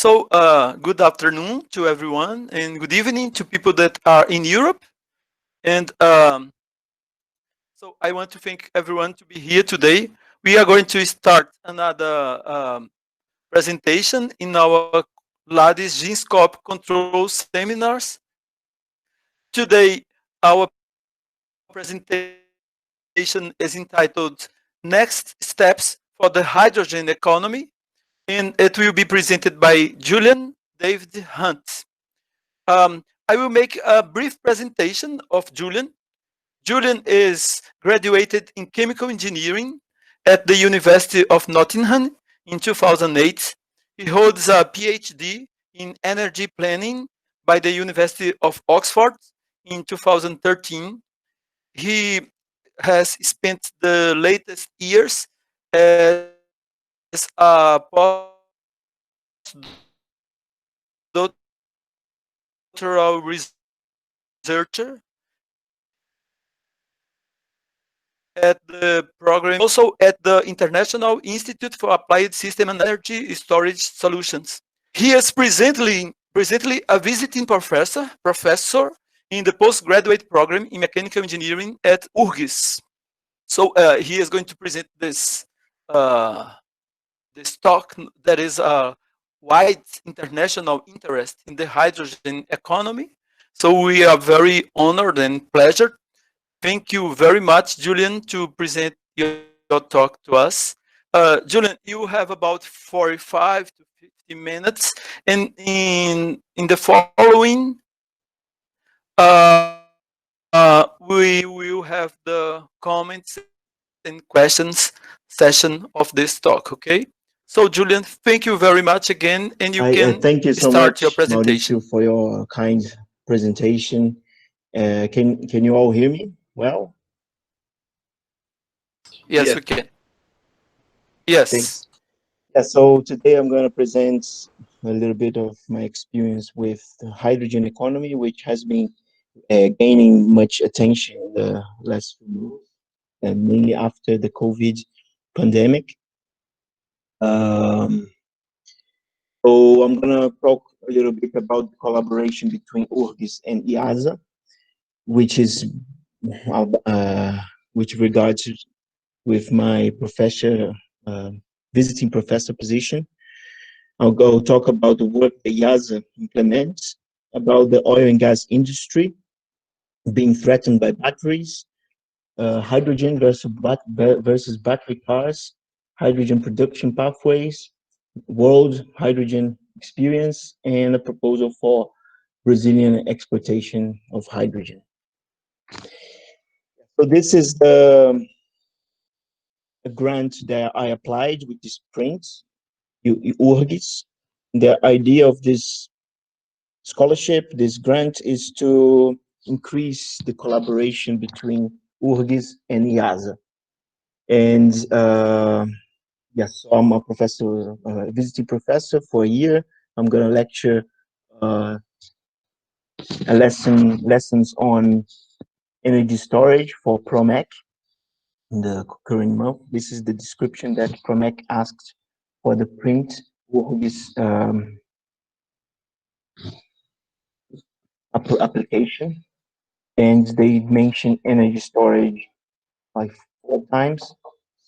Good afternoon to everyone, and good evening to people that are in Europe. And I want to thank everyone to be here today. We are going to start another presentation in our LADES GIMSCOP Control seminars. Today, our presentation is entitled Next Steps for the Hydrogen Economy, and it will be presented by Julian David Hunt. I will make a brief presentation of Julian. Julian is graduated in chemical engineering at the University of Nottingham in 2008. He holds a PhD in energy planning by the University of Oxford in 2013. He has spent the latest years as a postdoctoral researcher at the program, also at the International Institute for Applied System and Energy Storage Solutions. He is presently a visiting professor in the postgraduate program in mechanical engineering at URGS. He is going to present this talk that is a wide international interest in the hydrogen economy. So we are very honored and pleasured. Thank you very much, Julian, to present your talk to us. Julian, you have about 45 to 50 minutes, and in the following, we will have the comments and questions session of this talk, okay? So, Julian, thank you very much again, and you can thank you so start your much, presentation. Mauricio, for your kind presentation. Can you all hear me well? Yes, we can. Yes. Thanks. Yeah, so today I'm going to present a little bit of my experience with the hydrogen economy, which has been gaining much attention in the last few months, mainly after the COVID pandemic. So I'm going to talk a little bit about the collaboration between URGS and IASA, which is which regards with my visiting professor position. I'll go talk about the work that IASA implements, about the oil and gas industry being threatened by batteries, hydrogen versus battery cars, hydrogen production pathways, world hydrogen experience, and a proposal for Brazilian exportation of hydrogen. So this is the grant that I applied with this print, URGS. The idea of this scholarship, this grant, is to increase the collaboration between URGS and IASA. And yes, so I'm a professor, visiting professor for a year. I'm going to lecture lessons on energy storage for PROMEC in the current month. This is the description that PROMEC asked for the print URGS application, and they mentioned energy storage like 4 times.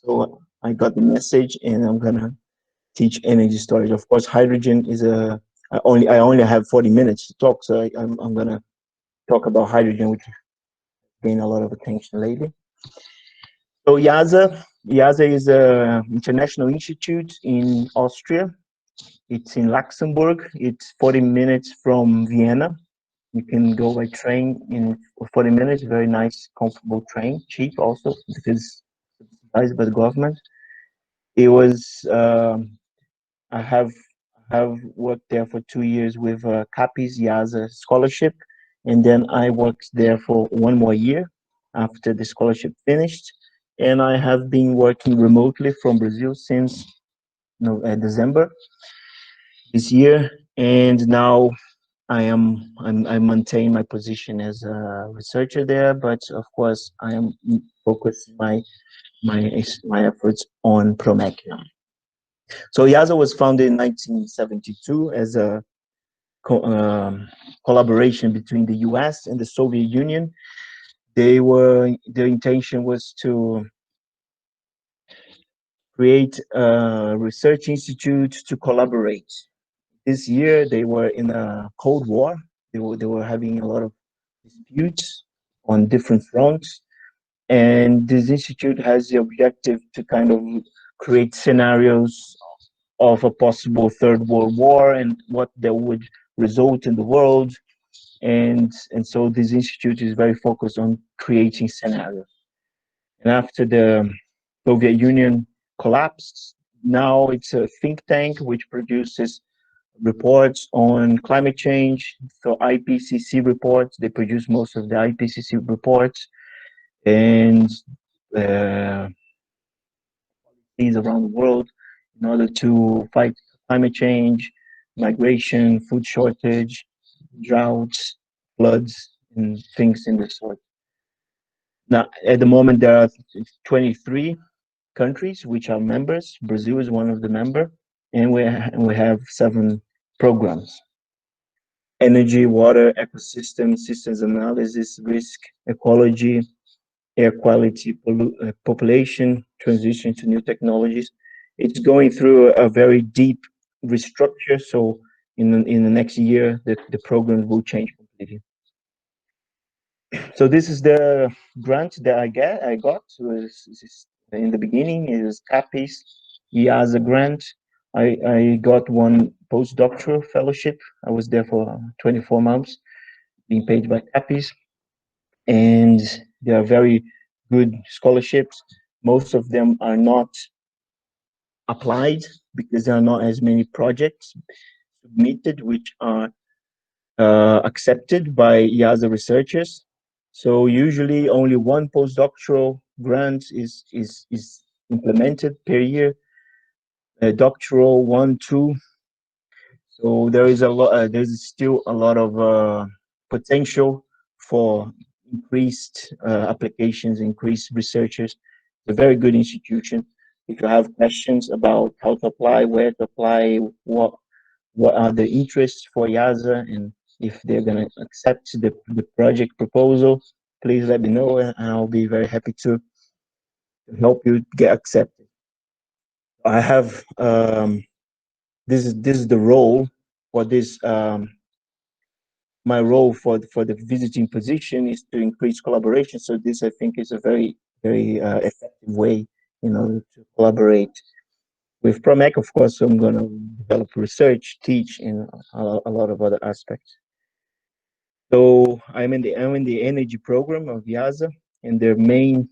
So I got the message, and I'm gonna teach energy storage. Of course, hydrogen is I only have 40 minutes to talk, so I'm gonna talk about hydrogen, which gained a lot of attention lately. So IASA is a international institute in Austria. It's in Luxembourg. It's 40 minutes from Vienna. You can go by train in 40 minutes. Very nice, comfortable train, cheap also because subsidized by the government. It was I have worked there for 2 years with CAPES IASA scholarship, and then I worked there for 1 more year after the scholarship finished, and I have been working remotely from Brazil since December this year, and now I maintain my position as a researcher there, but of course I am focusing my efforts on PROMEC now. So IASA was founded in 1972 as a collaboration between the US and the Soviet Union. Their intention was to create a research institute to collaborate. This year they were in a Cold War. They were having a lot of disputes on different fronts, and this institute has the objective to kind of create scenarios of a possible third world war and what that would result in the world. And so this institute is very focused on creating scenarios. And after the Soviet Union collapsed, now it's a think tank which produces reports on climate change. So IPCC reports, they produce most of the IPCC reports, and uh, these around the world in order to fight climate change, migration, food shortage, droughts, floods, and things in the sort. Now, at the moment, there are 23 countries which are members. Brazil is one of the member, and we have 7 programs: energy, water, ecosystem, systems analysis, risk, ecology, air quality, population, transition to new technologies. It's going through a very deep restructure. So in the next year, the program will change completely. So this is the grant that I got was in the beginning. It was CAPES EASA grant. I got one postdoctoral fellowship. I was there for 24 months, being paid by CAPES, and they are very good scholarships. Most of them are not applied because there are not as many projects submitted which are accepted by EASA researchers. So usually only one postdoctoral grant is implemented per year. Doctoral 1, 2. So there is a lot. There's still a lot of potential for increased applications, increased researchers. It's a very good institution. If you have questions about how to apply, where to apply, what are the interests for YASA, and if they're going to accept the project proposal, please let me know, and I'll be very happy to help you get accepted. I have this is the role for this my role for the visiting position is to increase collaboration. So this I think is a very effective way in order to collaborate with Promec. Of course, I'm going to develop research, teach, and a lot of other aspects. So I'm in the energy program of YASA, and their main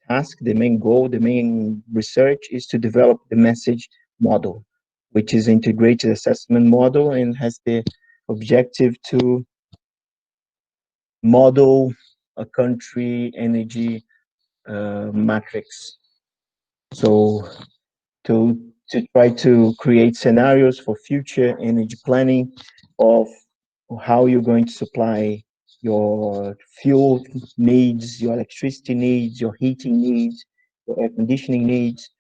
task, the main goal, the main research is to develop the message model, which is integrated assessment model and has the objective to model a country energy matrix. So to try to create scenarios for future energy planning of how you're going to supply your fuel needs, your electricity needs, your heating needs, your air conditioning needs.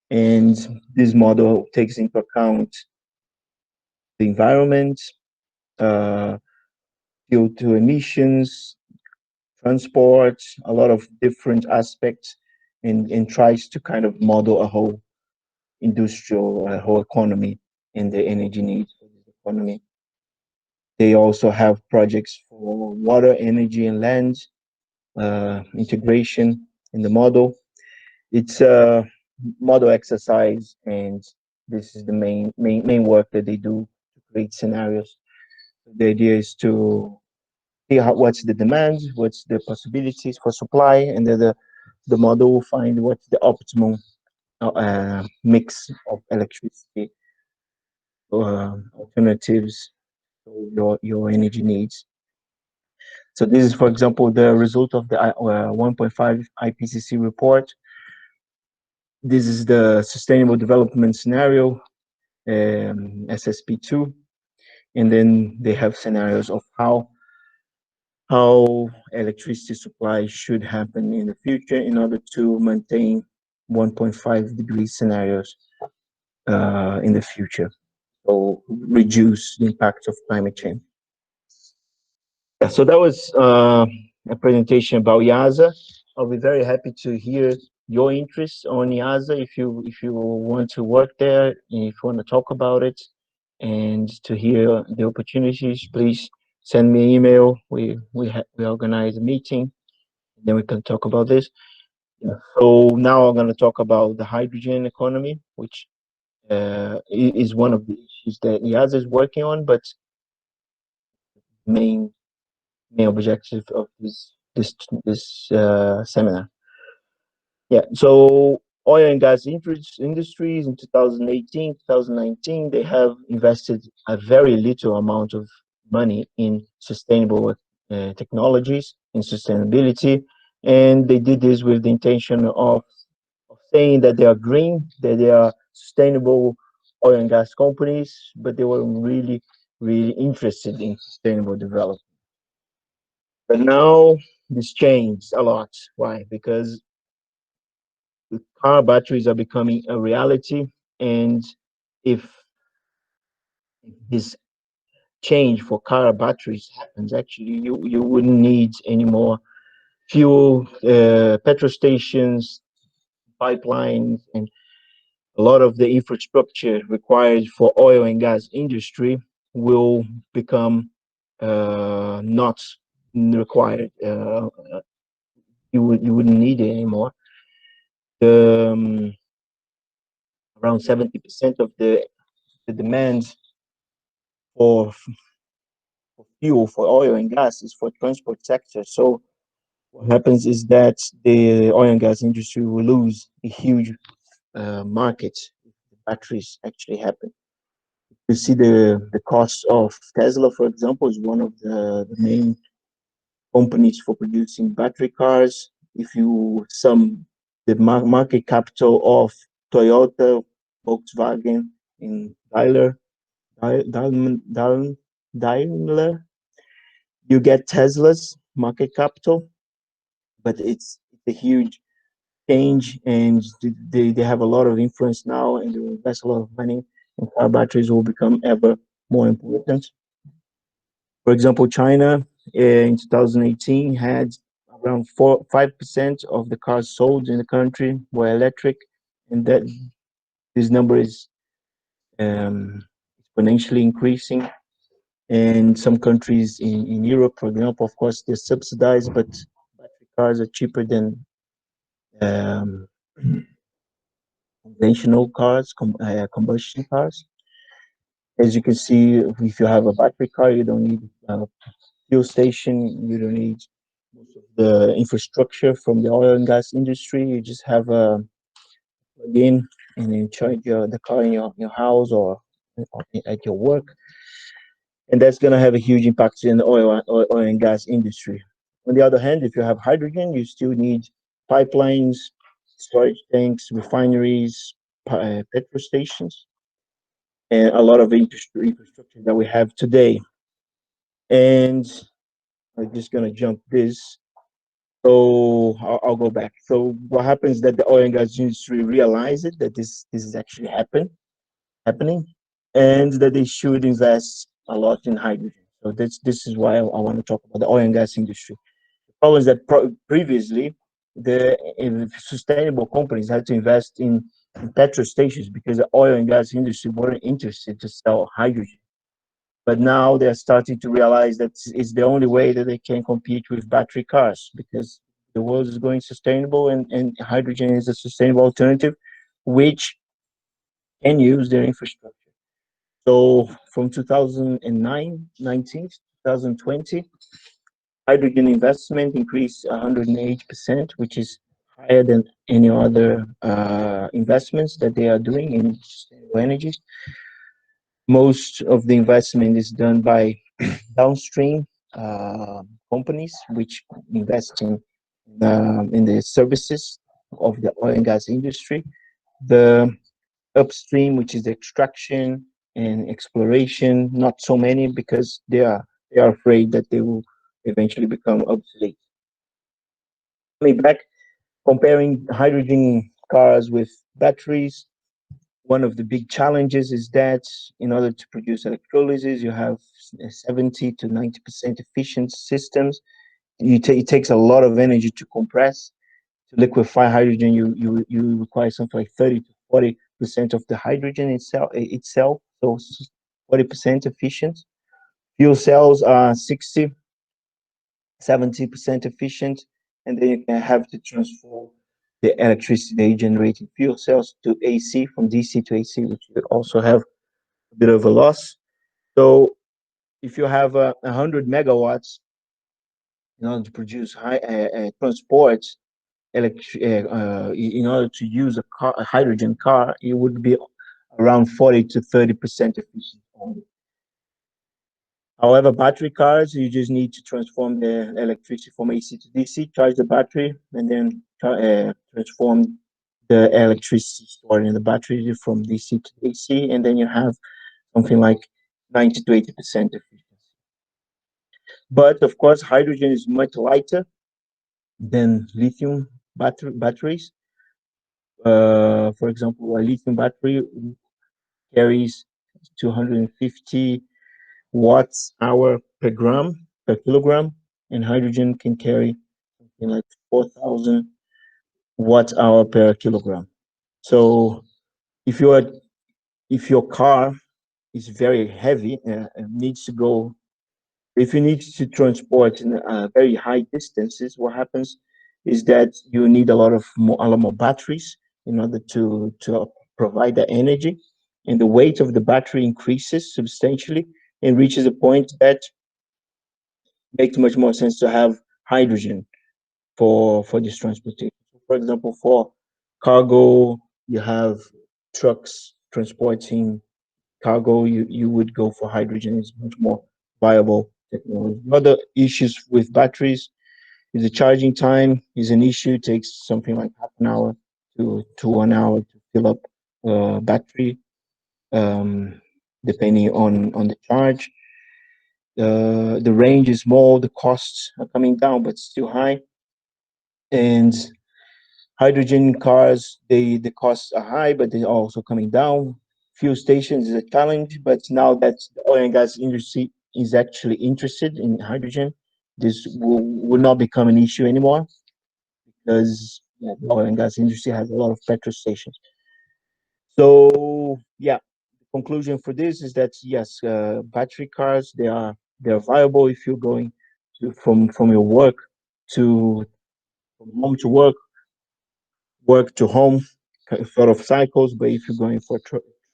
And this model takes into account the environment, uh, CO2 emissions, transport, a lot of different aspects, and tries to kind of model a whole industrial, whole economy and the energy needs for this economy. They also have projects for water, energy, and land integration in the model. It's a model exercise, and this is the main work that they do to create scenarios. The idea is to see what's the demand, what's the possibilities for supply, and then the model will find what's the optimum mix of electricity alternatives for your energy needs. So this is, for example, the result of the 1.5 IPCC report. This is the Sustainable Development Scenario, SSP2, and then they have scenarios of how electricity supply should happen in the future in order to maintain 1.5 degree scenarios. in the future, so reduce the impact of climate change. Yeah, so that was a presentation about YASA. I'll be very happy to hear your interest on YASA if you want to work there, and if you want to talk about it, and to hear the opportunities. Please send me an email. We organize a meeting, then we can talk about this. Yeah. So now I'm going to talk about the hydrogen economy, which is one of the issues that YASA is working on, but main main objective of this seminar. Yeah, so oil and gas industries in 2018, 2019, they have invested a very little amount of money in sustainable technologies, in sustainability, and they did this with the intention of saying that they are green, that they are sustainable oil and gas companies, but they were really interested in sustainable development. But now this changed a lot. Why? Because the car batteries are becoming a reality, and if this change for car batteries happens, actually, you wouldn't need any more fuel, petrol stations, pipelines, and a lot of the infrastructure required for oil and gas industry will become not required. You wouldn't need it anymore. Around 70% of the demand for fuel for oil and gas is for transport sector. So what happens is that the oil and gas industry will lose a huge market if the batteries actually happen. You see the cost of Tesla, for example, is one of the main companies for producing battery cars. If you sum the market capital of Toyota, Volkswagen, and Daimler, you get Tesla's market capital, but it's a huge change, and they have a lot of influence now, and they will invest a lot of money, and car batteries will become ever more important. For example, China in 2018 had around 5% of the cars sold in the country were electric, and that this number is um, exponentially increasing. And some countries in Europe, for example, of course, they're subsidized, but battery cars are cheaper than um, conventional cars, combustion cars. As you can see, if you have a battery car, you don't need a fuel station, you don't need most of the infrastructure from the oil and gas industry. You just have a plug in and then charge the car in your house or at your work. And that's going to have a huge impact in the oil and gas industry. On the other hand, if you have hydrogen, you still need pipelines, storage tanks, refineries, petrol stations, and a lot of infrastructure that we have today. And I'm just going to jump this. So I'll go back. So what happens that the oil and gas industry realize it, that this is actually happening, and that they should invest a lot in hydrogen. So this is why I want to talk about the oil and gas industry. The problem is that previously the sustainable companies had to invest in petrol stations because the oil and gas industry weren't interested to sell hydrogen. But now they're starting to realize that it's the only way that they can compete with battery cars, because the world is going sustainable, and hydrogen is a sustainable alternative which can use their infrastructure. So from 2019 to 2020, hydrogen investment increased 108%, which is higher than any other investments that they are doing in sustainable energy. Most of the investment is done by downstream companies, which invest in the services of the oil and gas industry. The upstream, which is the extraction and exploration, not so many because they are afraid that they will eventually become obsolete. Coming back, comparing hydrogen cars with batteries, One of the big challenges is that in order to produce electrolysis, you have 70 to 90% efficient systems. It takes a lot of energy to compress. To liquefy hydrogen, you require something like 30 to 40% of the hydrogen itself. So 40% efficient. Fuel cells are 60, 70% efficient, and then you can have to transform the electricity they generate in fuel cells to AC, from DC to AC, which will also have a bit of a loss. So if you have 100 megawatts in order to produce high transport in order to use a hydrogen car, it would be around 40 to 30% efficient only. However, battery cars, you just need to transform the electricity from AC to DC, charge the battery, and then transform the electricity stored in the battery from DC to AC, and then you have something like 90 to 80% efficiency. But of course, hydrogen is much lighter than lithium batteries. For example, a lithium battery carries 250 watts hour per gram per kilogram, and hydrogen can carry something like 4,000 watt hour per kilogram. So if you are if your car is very heavy and needs to go, if you need to transport in very high distances, what happens is that you need a lot more batteries in order to provide the energy, and the weight of the battery increases substantially and reaches a point that makes much more sense to have hydrogen for this transportation. For example, for cargo, you have trucks transporting cargo. You would go for hydrogen. It's much more viable technology. Other issues with batteries is the charging time is an issue. It takes something like half an hour to 1 hour to fill up battery, um, depending on the charge. The range is small, the costs are coming down, but still high. And hydrogen cars, the costs are high, but they're also coming down. Fuel stations is a challenge, but now that the oil and gas industry is actually interested in hydrogen, this will not become an issue anymore, because the oil and gas industry has a lot of petrol stations. So yeah, the conclusion for this is that yes, battery cars, they're viable if you're going from your work to from home to work, work to home, sort of cycles. But if you're going for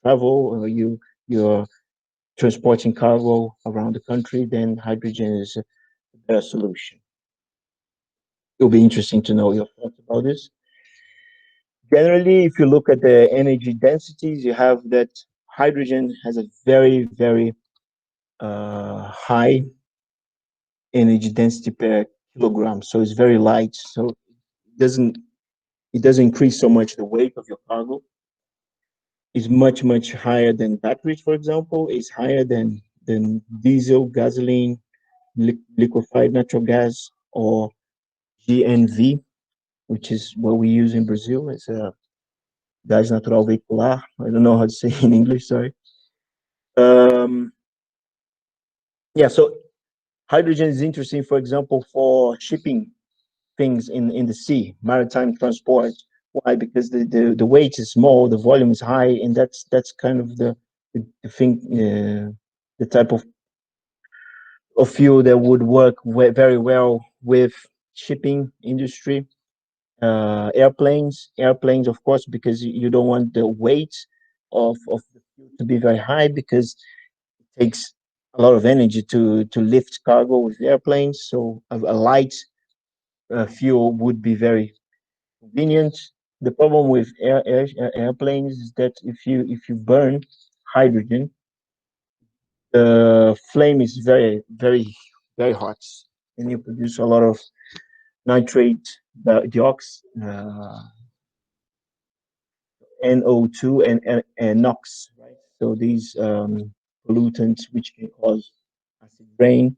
travel, or you're transporting cargo around the country, then hydrogen is a better solution. It'll be interesting to know your thoughts about this. Generally, if you look at the energy densities, you have that hydrogen has a very high energy density per kilogram, so it's very light. So doesn't it doesn't increase so much the weight of your cargo. Is much higher than batteries, for example. It's higher than diesel, gasoline, liquefied natural gas, or GNV, which is what we use in Brazil. It's a gás natural veicular. I don't know how to say in English. Sorry. Um, yeah. So hydrogen is interesting, for example, for shipping things in the sea, maritime transport. Why? Because the weight is small, the volume is high, and that's kind of the thing, the type of fuel that would work very well with shipping industry. Airplanes, of course, because you don't want the weight of the fuel to be very high, because it takes a lot of energy to lift cargo with airplanes. So a light fuel would be very convenient. The problem with airplanes is that if you burn hydrogen, the flame is very hot, and you produce a lot of nitrate dioxide, NO2, and NOx. Right? So these pollutants, which can cause acid rain,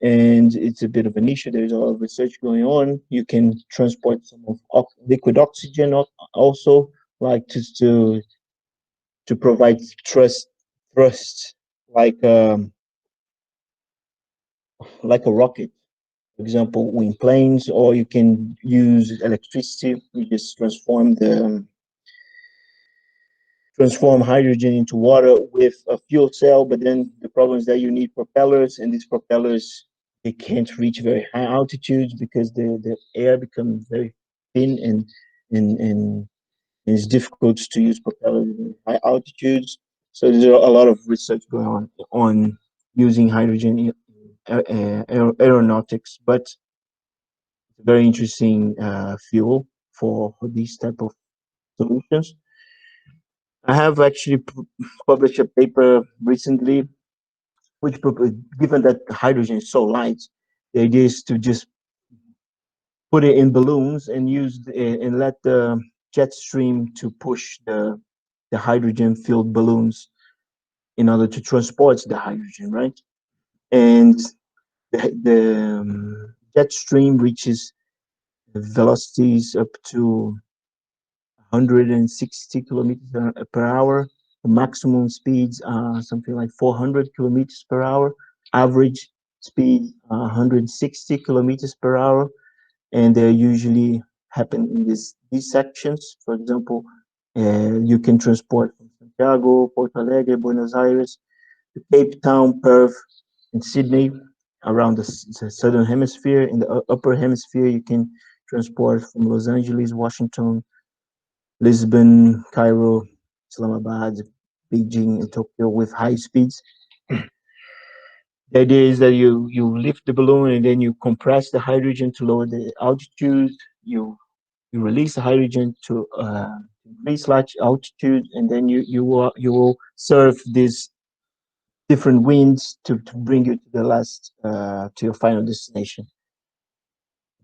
and it's a bit of an issue. There's a lot of research going on. You can transport some of liquid oxygen also, like to to provide thrust like a rocket, for example, in planes, or you can use electricity. You just transform hydrogen into water with a fuel cell. But then the problem is that you need propellers, and these propellers, they can't reach very high altitudes because the air becomes very thin, and it's difficult to use propellers at high altitudes. So there's a lot of research going on using hydrogen in aeronautics, but it's a very interesting fuel for these type of solutions. I have actually published a paper recently, given that hydrogen is so light, the idea is to just put it in balloons and and let the jet stream to push the hydrogen filled balloons in order to transport the hydrogen, right? And the jet stream reaches velocities up to 160 kilometers per hour. The maximum speeds are something like 400 kilometers per hour. Average speed 160 kilometers per hour, and they usually happen in these sections. For example, you can transport from Santiago, Porto Alegre, Buenos Aires, to Cape Town, Perth, and Sydney around the southern hemisphere. In the upper hemisphere, you can transport from Los Angeles, Washington, Lisbon, Cairo, Islamabad, Beijing, and Tokyo with high speeds. The idea is that you lift the balloon and then you compress the hydrogen to lower the altitude. You release the hydrogen to increase large altitude, and then you will serve these different winds to bring you to the last to your final destination.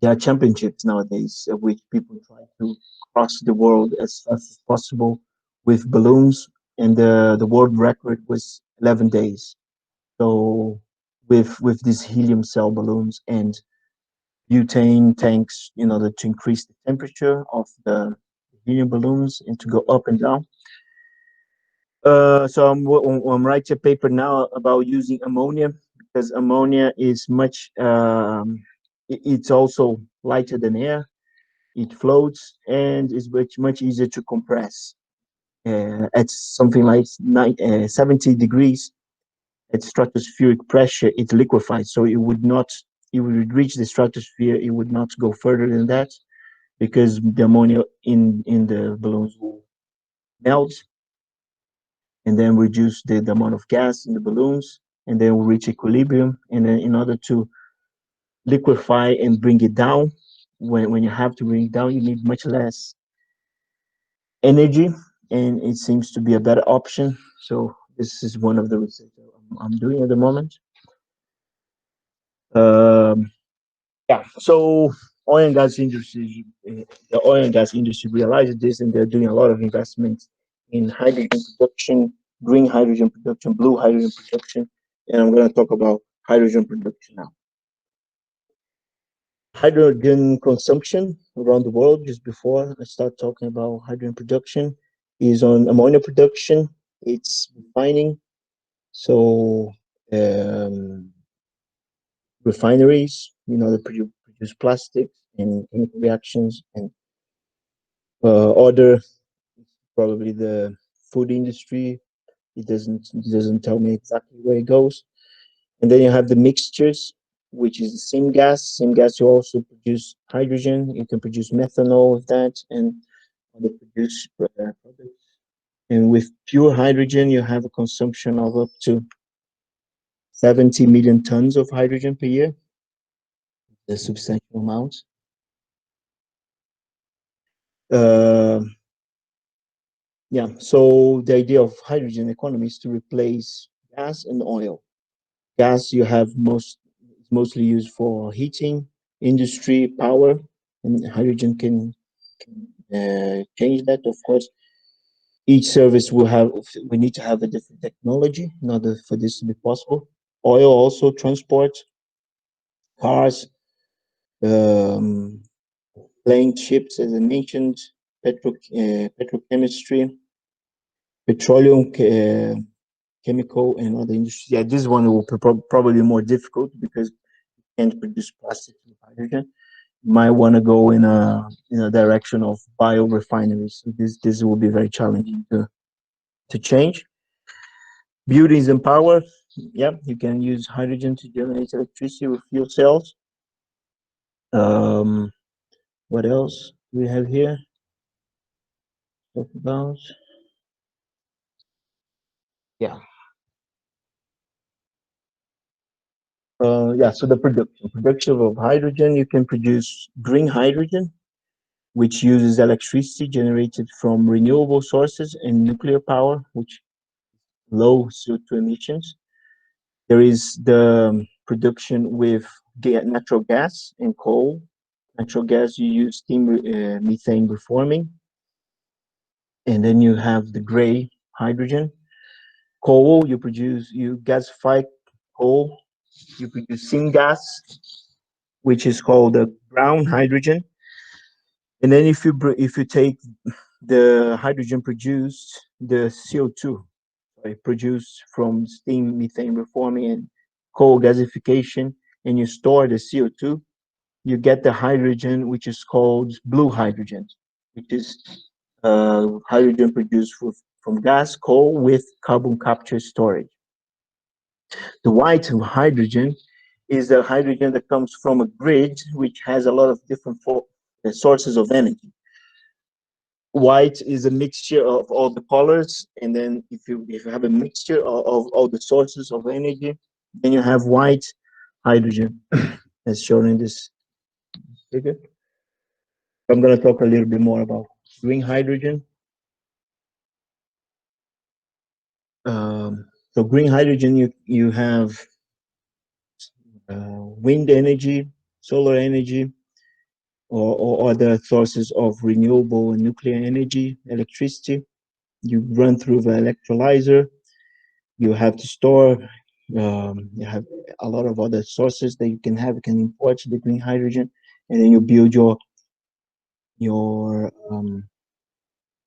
There are championships nowadays at which people try to cross the world as fast as possible with balloons, and the world record was 11 days. So with these helium cell balloons and butane tanks in order to increase the temperature of the helium balloons and to go up and down. So I'm writing a paper now about using ammonia, because ammonia is it's also lighter than air. It floats and is much easier to compress. At something like 70 degrees at stratospheric pressure, it liquefies. So it would reach the stratosphere. It would not go further than that because the ammonia in the balloons will melt and then reduce the amount of gas in the balloons, and then will reach equilibrium. And then in order to liquefy and bring it down, when you have to bring it down, you need much less energy, and it seems to be a better option. So this is one of the research I'm doing at the moment. Um, yeah, so oil and gas industry, the oil and gas industry realizes this, and they're doing a lot of investments in hydrogen production, green hydrogen production, blue hydrogen production, and I'm going to talk about hydrogen production now. Hydrogen consumption around the world, just before I start talking about hydrogen production, is on ammonia production. It's refining. So refineries, they produce plastics and chemical reactions, and other, probably the food industry. It doesn't tell me exactly where it goes. And then you have the mixtures, which is the same gas. Same gas, you also produce hydrogen. You can produce methanol with that, and other produce products. And with pure hydrogen, you have a consumption of up to 70 million tons of hydrogen per year. A substantial amount. Uh, yeah, so the idea of hydrogen economy is to replace gas and oil. Gas it's mostly used for heating, industry, power, and hydrogen can change that. Of course, each service we need to have a different technology in order for this to be possible. Oil also transport, cars, um, plane, ships, as I mentioned, petrochemistry, petroleum, chemical, and other industries. Yeah, this one will probably more difficult because you can't produce plastic with hydrogen. You might want to go in a direction of biorefineries. So this will be very challenging to change. Buildings and power. Yeah, you can use hydrogen to generate electricity with fuel cells. Um, what else do we have here? Talk about. Yeah. Yeah, so the production of hydrogen, you can produce green hydrogen, which uses electricity generated from renewable sources and nuclear power, which low CO2 emissions. There is the production with natural gas and coal. Natural gas, you use steam methane reforming, and then you have the gray hydrogen. Coal, you gasify coal, you produce syngas, which is called the brown hydrogen. And then if you take the hydrogen produced, the CO2 produced from steam methane reforming and coal gasification, and you store the CO2, you get the hydrogen, which is called blue hydrogen, which is hydrogen produced from gas, coal with carbon capture storage. The white hydrogen is the hydrogen that comes from a grid which has a lot of different sources of energy. White is a mixture of all the colors, and then if you have a mixture of all the sources of energy, then you have white hydrogen, as shown in this figure. I'm going to talk a little bit more about green hydrogen. So green hydrogen, you have wind energy, solar energy, or other sources of renewable and nuclear energy, electricity. You run through the electrolyzer. You have to store. You have a lot of other sources that you can have. You can import the green hydrogen, and then you build your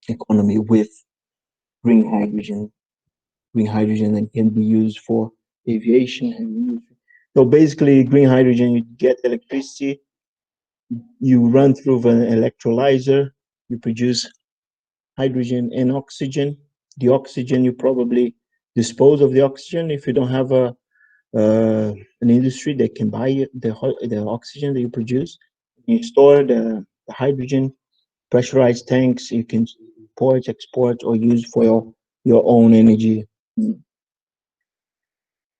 economy with green hydrogen. Green hydrogen that can be used for aviation and industry. So basically, green hydrogen, you get electricity, you run through an electrolyzer, you produce hydrogen and oxygen. The oxygen, you probably dispose of the oxygen if you don't have an industry that can buy the oxygen that you produce. You store the hydrogen, pressurized tanks. You can import, export, or use for your own energy.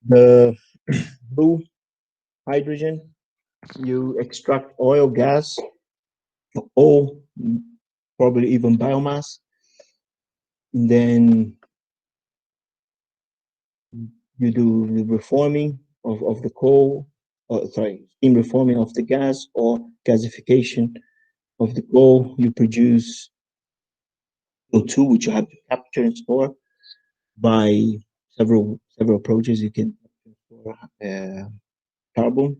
The blue hydrogen, you extract oil, gas, or probably even biomass. And then you do the reforming of the coal, steam reforming of the gas or gasification of the coal. You produce CO2, which you have to capture and store by several approaches. You can store carbon,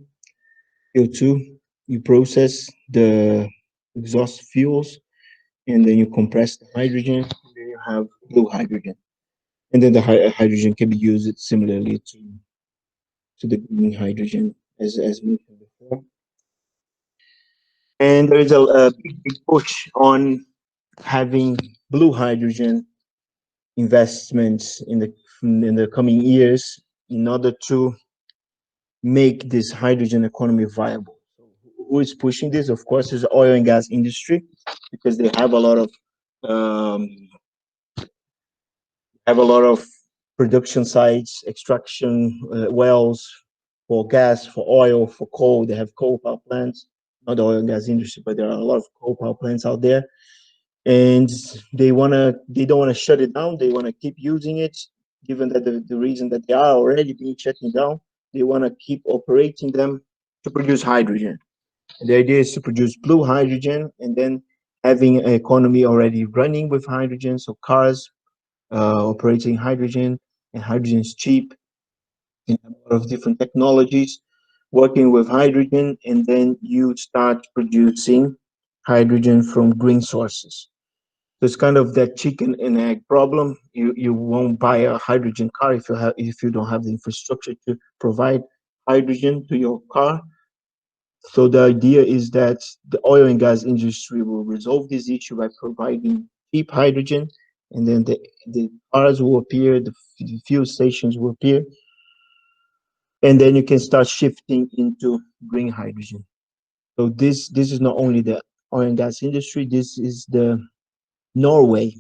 CO2. You process the exhaust fuels, and then you compress the hydrogen. And then you have blue hydrogen, and then the hydrogen can be used similarly to the green hydrogen as mentioned before. And there is a big push on having blue hydrogen investments in the coming years in order to make this hydrogen economy viable. Who is pushing this? Of course, is the oil and gas industry, because they um, have a lot of production sites, extraction wells for gas, for oil, for coal. They have coal power plants, not the oil and gas industry, but there are a lot of coal power plants out there. And they don't wanna shut it down. They wanna keep using it, given that the reason that they are already being shutting down. They wanna keep operating them to produce hydrogen. And the idea is to produce blue hydrogen and then having an economy already running with hydrogen. So cars operating hydrogen, and hydrogen is cheap. You have a lot of different technologies working with hydrogen, and then you start producing hydrogen from green sources. So it's kind of that chicken and egg problem. You won't buy a hydrogen car if you don't have the infrastructure to provide hydrogen to your car. So the idea is that the oil and gas industry will resolve this issue by providing cheap hydrogen, and then the cars will appear, the fuel stations will appear, and then you can start shifting into green hydrogen. So this is not only the oil and gas industry. This is the Norway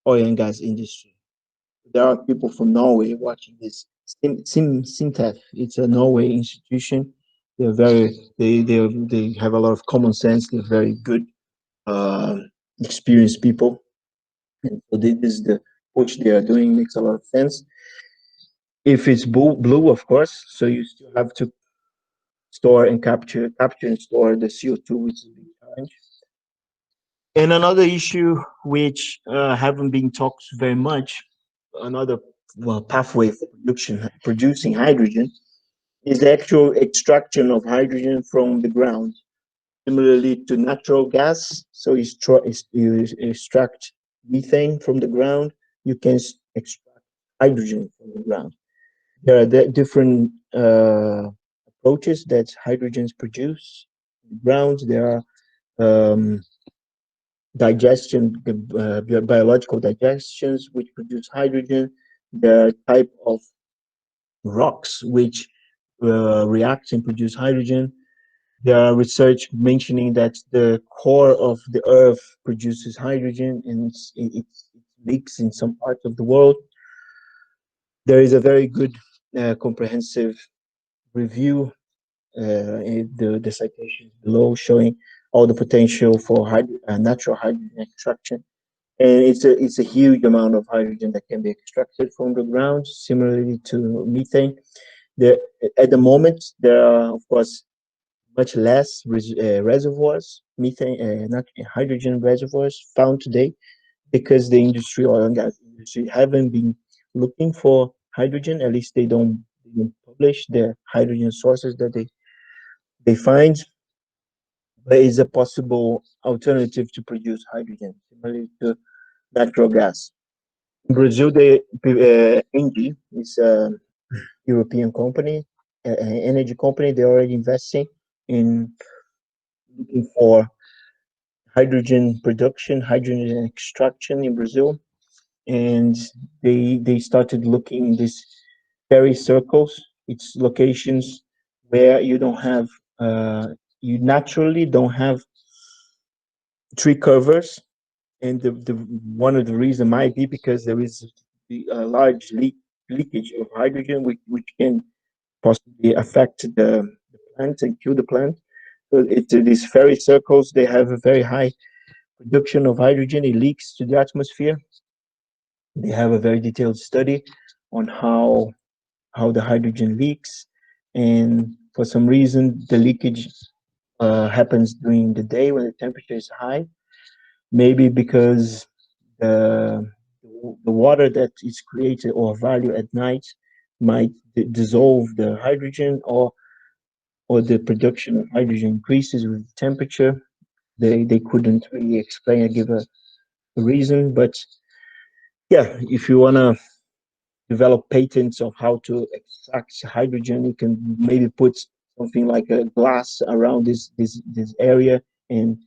oil and gas industry. There are people from Norway watching this. Sintef, it's a Norway institution. They're they have a lot of common sense. They're very good, uh, experienced people. And so this is the which they are doing makes a lot of sense. If it's blue, of course, so you still have to store and capture and store the CO2, which is a big challenge. And another issue which haven't been talked very much, another pathway for producing hydrogen is the actual extraction of hydrogen from the ground, similarly to natural gas. So you extract methane from the ground, you can extract hydrogen from the ground. There are different approaches that hydrogens produce in the ground. There are um, biological digestions which produce hydrogen. There are type of rocks which react and produce hydrogen. There are research mentioning that the core of the Earth produces hydrogen, and it leaks in some parts of the world. There is a very good, comprehensive review in the citations below showing all the potential for natural hydrogen extraction. And it's a huge amount of hydrogen that can be extracted from the ground, similarly to methane. There, at the moment, there are, of course, much less reservoirs, methane, hydrogen reservoirs found today because the industry, oil and gas industry, haven't been looking for hydrogen. At least they don't publish the hydrogen sources that they find. But is a possible alternative to produce hydrogen, similarly to natural gas. In Brazil, Engie is a European company, an energy company. They're already investing in looking for hydrogen production, hydrogen extraction in Brazil, and they started looking in these ferry circles. It's locations where you naturally don't have tree covers, and the one of the reason might be because there is a large leakage of hydrogen, which can possibly affect the plant and kill the plant. So these fairy circles, they have a very high production of hydrogen. It leaks to the atmosphere. They have a very detailed study on how the hydrogen leaks, and for some reason the leakage happens during the day when the temperature is high. Maybe because the the water that is created or value at night might dissolve the hydrogen, or the production of hydrogen increases with temperature. They couldn't really explain or give a reason, but yeah, if you wanna develop patents of how to extract hydrogen, you can maybe put something like a glass around this area, and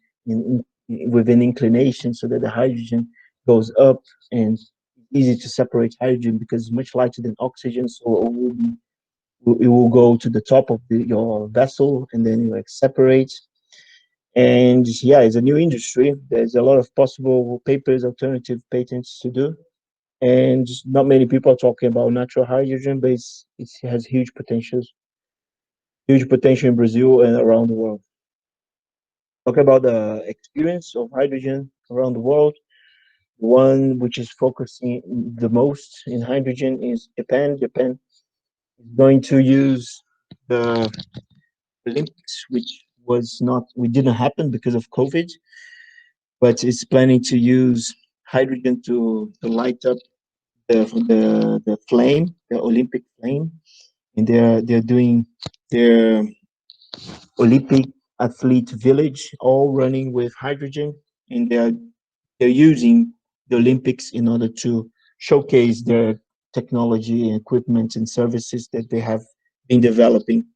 with an inclination so that the hydrogen goes up, and easy to separate hydrogen because it's much lighter than oxygen, so it will go to the top of your vessel, and then you like separate. And yeah, it's a new industry. There's a lot of possible papers, alternative patents to do, and not many people are talking about natural hydrogen, but it has huge potential in Brazil and around the world. Talk about the experience of hydrogen around the world. One which is focusing the most in hydrogen is Japan. Japan is going to use the Olympics, which we didn't happen because of COVID, but it's planning to use hydrogen to light up the flame, the Olympic flame, and they're doing their Olympic athlete village, all running with hydrogen, and they're they're using the Olympics in order to showcase their technology and equipment and services that they have been developing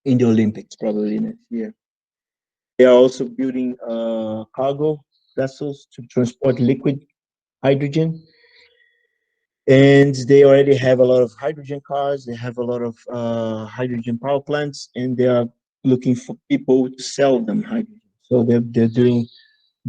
in the Olympics probably next year. They are also building cargo vessels to transport liquid hydrogen, and they already have a lot of hydrogen cars. They have a lot of hydrogen power plants, and they are looking for people to sell them hydrogen. So they're doing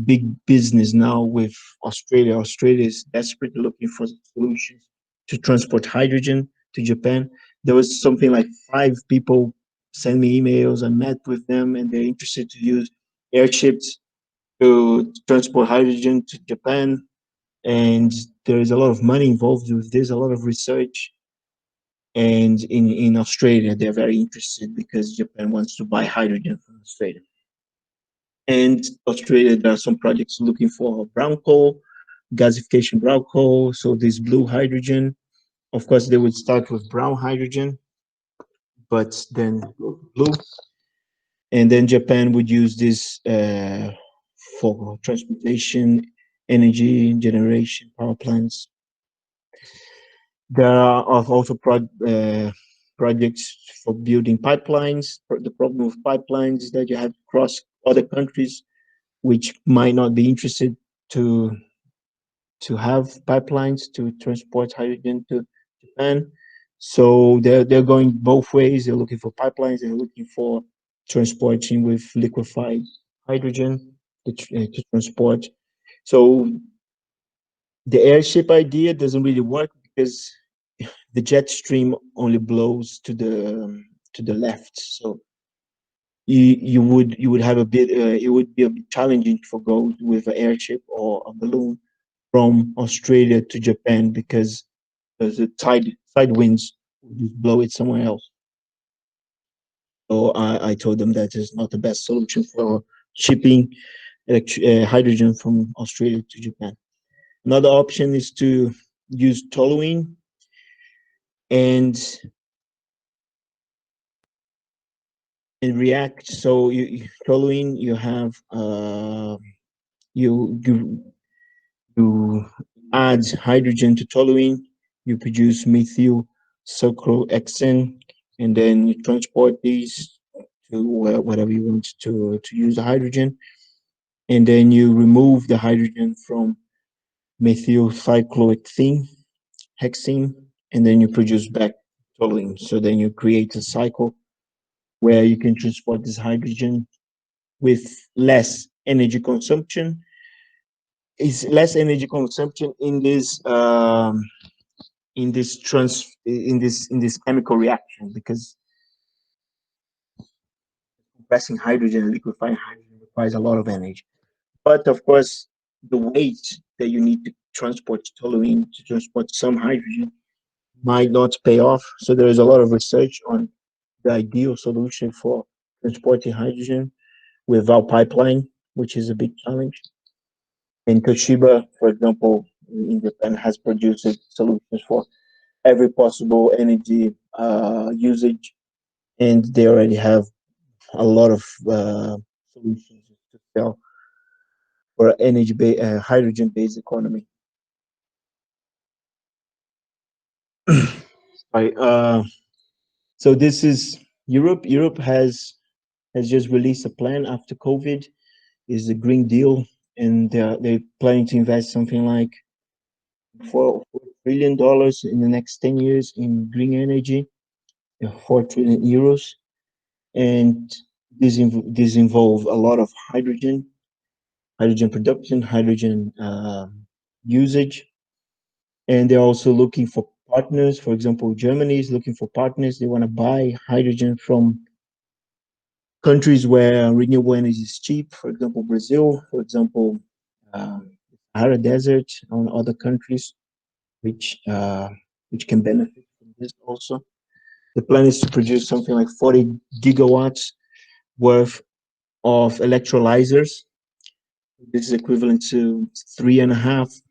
big business now with Australia. Australia is desperately looking for solutions to transport hydrogen to Japan. There was something like 5 people send me emails. I met with them, and they're interested to use airships to transport hydrogen to Japan. And there is a lot of money involved with this, a lot of research. And in Australia, they're very interested because Japan wants to buy hydrogen from Australia. And Australia, there are some projects looking for brown coal, gasification brown coal, so this blue hydrogen. Of course, they would start with brown hydrogen, but then blue. And then Japan would use this for transportation, energy generation, power plants. There are also projects for building pipelines. The problem with pipelines is that you have to cross other countries which might not be interested to have pipelines to transport hydrogen to Japan. So they're going both ways. They're looking for pipelines. They're looking for transporting with liquefied hydrogen to transport. So the airship idea doesn't really work because the jet stream only blows to the left. So you would have a bit. It would be a bit challenging to go with an airship or a balloon from Australia to Japan because the side winds would just blow it somewhere else. So I told them that is not the best solution for shipping hydrogen from Australia to Japan. Another option is to use toluene and react. So toluene, you have you you add hydrogen to toluene, you produce methyl cyclohexane, and then you transport these to whatever you want to use the hydrogen, and then you remove the hydrogen from methyl cyclohexane, and then you produce back toluene. So then you create a cycle where you can transport this hydrogen with less energy consumption. Is less energy consumption in this chemical reaction because compressing hydrogen and liquefying hydrogen requires a lot of energy. But of course, the weight that you need to transport toluene to transport some hydrogen might not pay off. So there is a lot of research on the ideal solution for transporting hydrogen without pipeline, which is a big challenge. And Toshiba, for example, in Japan, has produced solutions for every possible energy usage, and they already have a lot of solutions to sell for hydrogen-based economy. Right. So this is Europe. Europe has just released a plan after COVID. Is the Green Deal, and they're planning to invest something like $4 trillion in the next 10 years in green energy, 4 trillion euros, and this involve a lot of hydrogen production, hydrogen usage, and they're also looking for partners. For example, Germany is looking for partners. They want to buy hydrogen from countries where renewable energy is cheap. For example, Brazil. For example, Sahara Desert and other countries which can benefit from this also. The plan is to produce something like 40 gigawatts worth of electrolyzers. This is equivalent to 3.5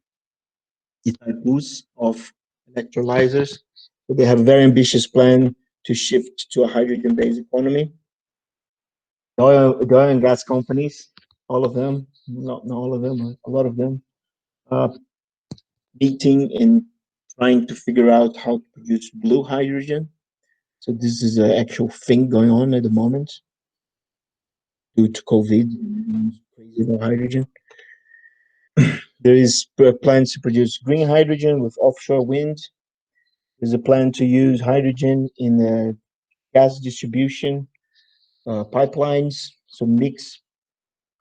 Itaipus of electrolyzers. So they have a very ambitious plan to shift to a hydrogen-based economy. The oil and gas companies, all of them, not all of them, a lot of them, uh, meeting and trying to figure out how to produce blue hydrogen. So this is an actual thing going on at the moment due to COVID. Crazy about hydrogen. There is plans to produce green hydrogen with offshore wind. There's a plan to use hydrogen in gas distribution pipelines. So mix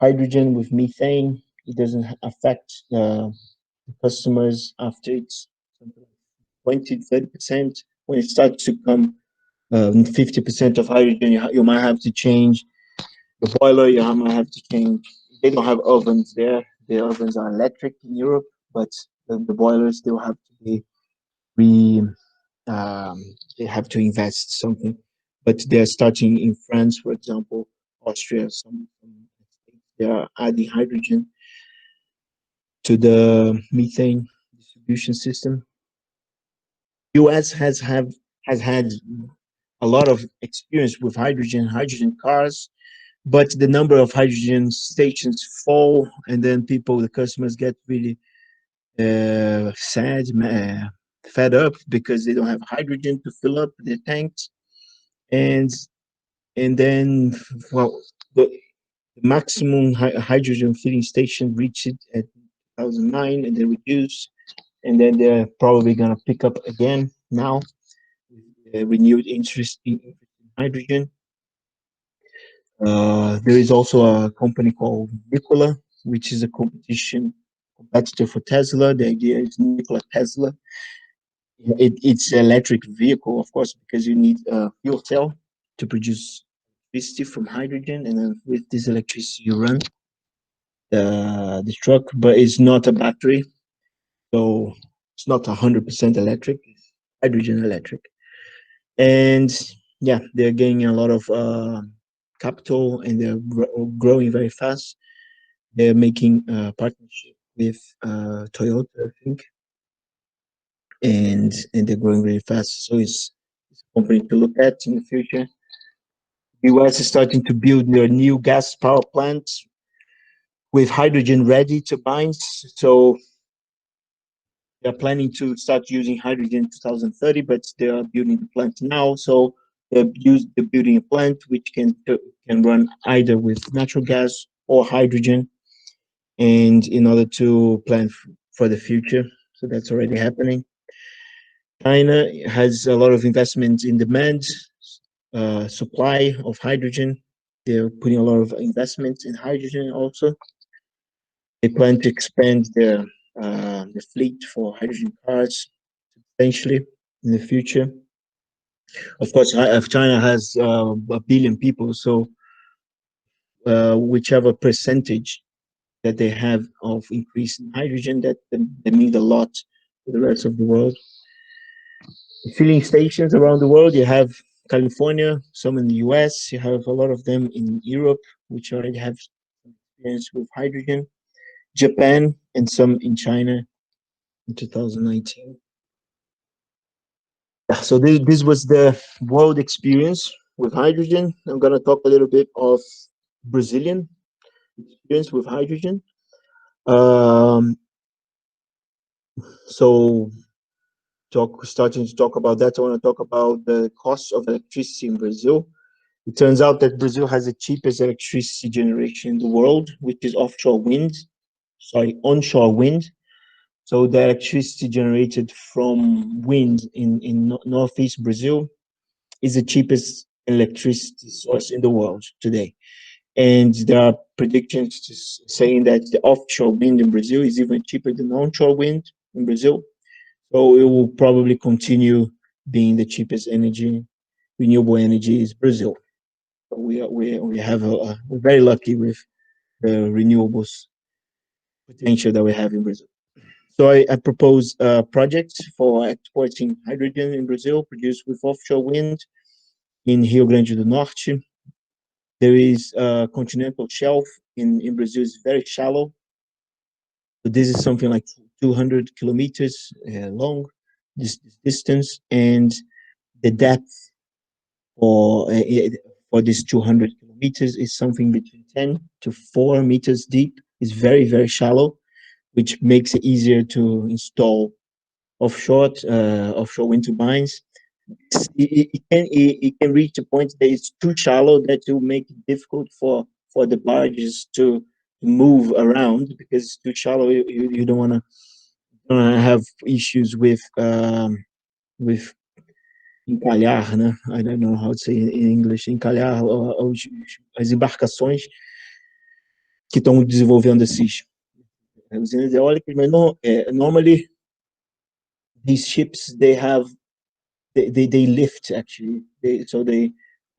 hydrogen with methane. It doesn't affect customers after it's 20, 30%. When it starts to come 50% of hydrogen, you might have to change the boiler. You might have to change. They don't have ovens there. The ovens are electric in Europe, but the boilers still have to be re. Um, they have to invest something, but they're starting in France, for example, Austria. Some states they are adding hydrogen to the methane distribution system. US has had a lot of experience with hydrogen cars, but the number of hydrogen stations fall, and then the customers get really sad, fed up because they don't have hydrogen to fill up their tanks, and then well, the maximum hydrogen filling station reached it at 2009, and then reduced, and then they're probably gonna pick up again now, renewed interest in hydrogen. There is also a company called Nikola, which is a competitor for Tesla. The idea is Nikola Tesla. It's an electric vehicle, of course, because you need a fuel cell to produce electricity from hydrogen, and then with this electricity you run the truck. But it's not a battery, so it's not 100% electric. It's hydrogen electric, and yeah, they're gaining a lot of capital, and they're growing very fast. They're making a partnership with Toyota, I think, and they're growing really fast. So it's a company to look at in the future. US is starting to build their new gas power plants with hydrogen ready to bind. So they're planning to start using hydrogen in 2030, but they are building the plant now. So they're building a plant which can run either with natural gas or hydrogen, and in order to plan for the future. So that's already happening. China has a lot of investment in demand, supply of hydrogen. They're putting a lot of investment in hydrogen also. They plan to expand the fleet for hydrogen cars substantially in the future. Of course, if China has 1 billion people, so whichever percentage that they have of increase in hydrogen, that means a lot to the rest of the world. Filling stations around the world, you have California, some in the US, you have a lot of them in Europe, which already have experience with hydrogen, Japan, and some in China in 2019. So this was the world experience with hydrogen. I'm going to talk a little bit of Brazilian experience with hydrogen. Um, so starting to talk about that, I want to talk about the cost of electricity in Brazil. It turns out that Brazil has the cheapest electricity generation in the world, which is onshore wind. So the electricity generated from wind in northeast Brazil is the cheapest electricity source in the world today. And there are predictions saying that the offshore wind in Brazil is even cheaper than onshore wind in Brazil. So it will probably continue being the cheapest renewable energy is Brazil. So we're very lucky with the renewables potential that we have in Brazil. So I propose a project for exporting hydrogen in Brazil produced with offshore wind in Rio Grande do Norte. There is a continental shelf in Brazil is very shallow. So this is something like 200 kilometers long, this distance, and the depth for for this 200 kilometers is something between 10 to 4 meters deep. is very, very shallow, which makes it easier to install offshore wind turbines. It can reach a point that it's too shallow that will make it difficult for the barges to move around because it's too shallow. You don't want to have issues with encalhar, né? I don't know how to say in English, encalhar as embarcações que estão desenvolvendo esses usinas eólicas, mas não, normally these ships they lift actually, they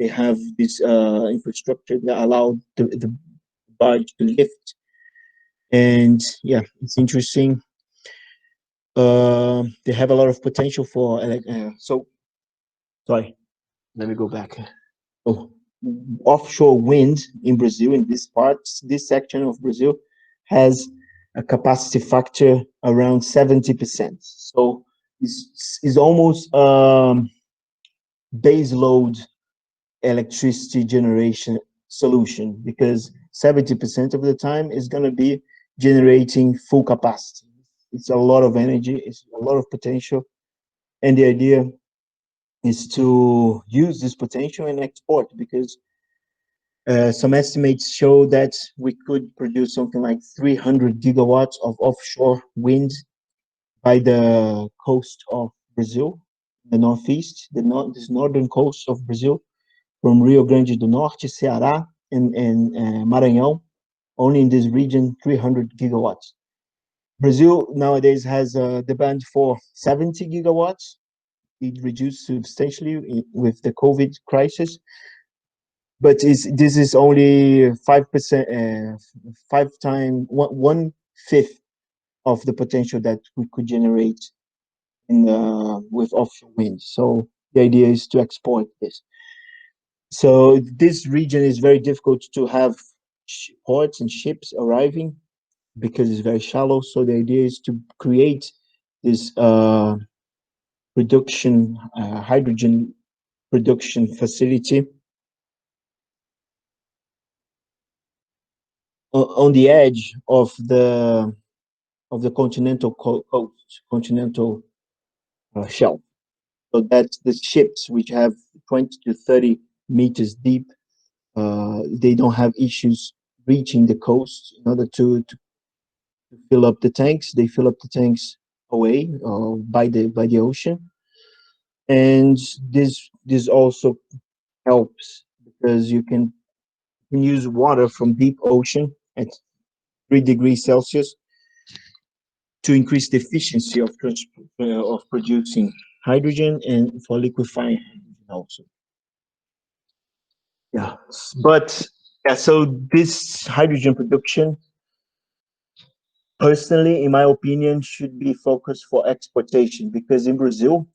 have this infrastructure that allow the barge to lift, and yeah, it's interesting. They have a lot of potential for so sorry, let me go back. Oh, offshore wind in Brazil, in this section of Brazil, has a capacity factor around 70%. So it's almost base load electricity generation solution, because 70% of the time is going to be generating full capacity. It's a lot of energy, it's a lot of potential, and the idea is to use this potential and export, because some estimates show that we could produce something like 300 gigawatts of offshore wind by the coast of Brazil, the northeast, this northern coast of Brazil, from Rio Grande do Norte, Ceará, and Maranhão. Only in this region, 300 gigawatts. Brazil nowadays has a demand for 70 gigawatts. It reduced substantially with the COVID crisis, but this is only 5%, one fifth of the potential that we could generate in with offshore wind. So the idea is to export this. So this region is very difficult to have ports and ships arriving because it's very shallow. So the idea is to create this hydrogen production facility on the edge of the continental coast, continental shelf, so that the ships, which have 20 to 30 meters deep, they don't have issues reaching the coast in order to fill up the tanks. They fill up the tanks away by the ocean, and this also helps because you can use water from deep ocean at 3 degrees Celsius to increase the efficiency of producing hydrogen and for liquefying hydrogen also. Yeah, but yeah, so this hydrogen production, personally, in my opinion, should be focused for exportation, because in Brazil,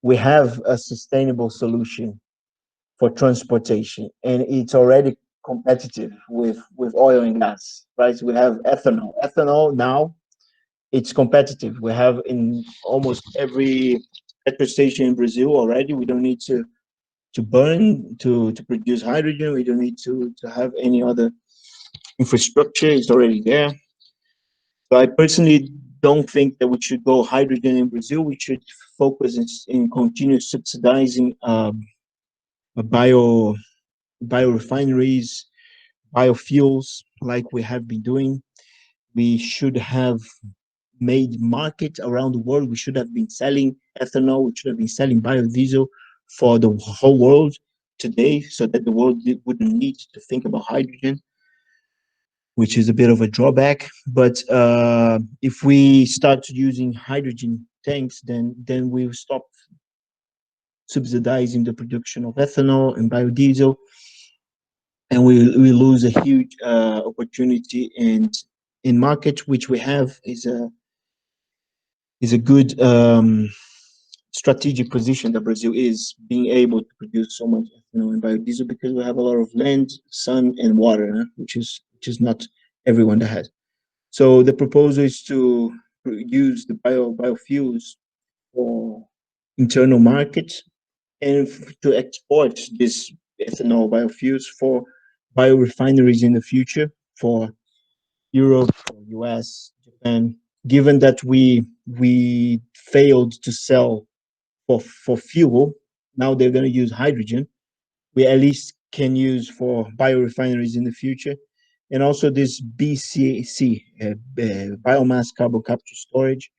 we have a sustainable solution for transportation, and it's already competitive with oil and gas, right? We have ethanol. Ethanol now, it's competitive. We have in almost every petrol station in Brazil already. We don't need to burn to produce hydrogen. We don't need to have any other infrastructure. It's already there. So I personally don't think that we should go hydrogen in Brazil. We should focus in continue subsidizing biorefineries, biofuels, like we have been doing. We should have made market around the world. We should have been selling ethanol. We should have been selling biodiesel for the whole world today, so that the world wouldn't need to think about hydrogen, which is a bit of a drawback. But if we start using hydrogen tanks, then we'll stop subsidizing the production of ethanol and biodiesel, and we lose a huge opportunity. And in market, which we have, is a good strategic position that Brazil is, being able to produce so much ethanol and biodiesel, because we have a lot of land, sun, and water, which is not everyone that has. So the proposal is to use the biofuels for internal markets, and to export this ethanol biofuels for biorefineries in the future, for Europe, US, Japan, given that we failed to sell for fuel, now they're going to use hydrogen. We at least can use for biorefineries in the future. And also this BCC, biomass carbon capture storage,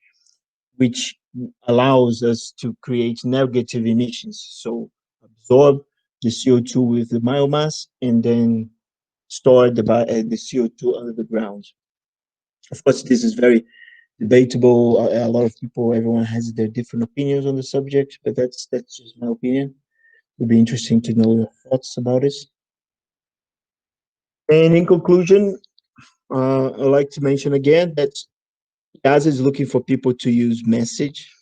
which allows us to create negative emissions. So absorb the CO2 with the biomass and then store the CO2 under the ground. Of course, this is very debatable. A lot of people, everyone has their different opinions on the subject, but that's just my opinion. It would be interesting to know your thoughts about this. And in conclusion, I'd like to mention again that GAS is looking for people to use message.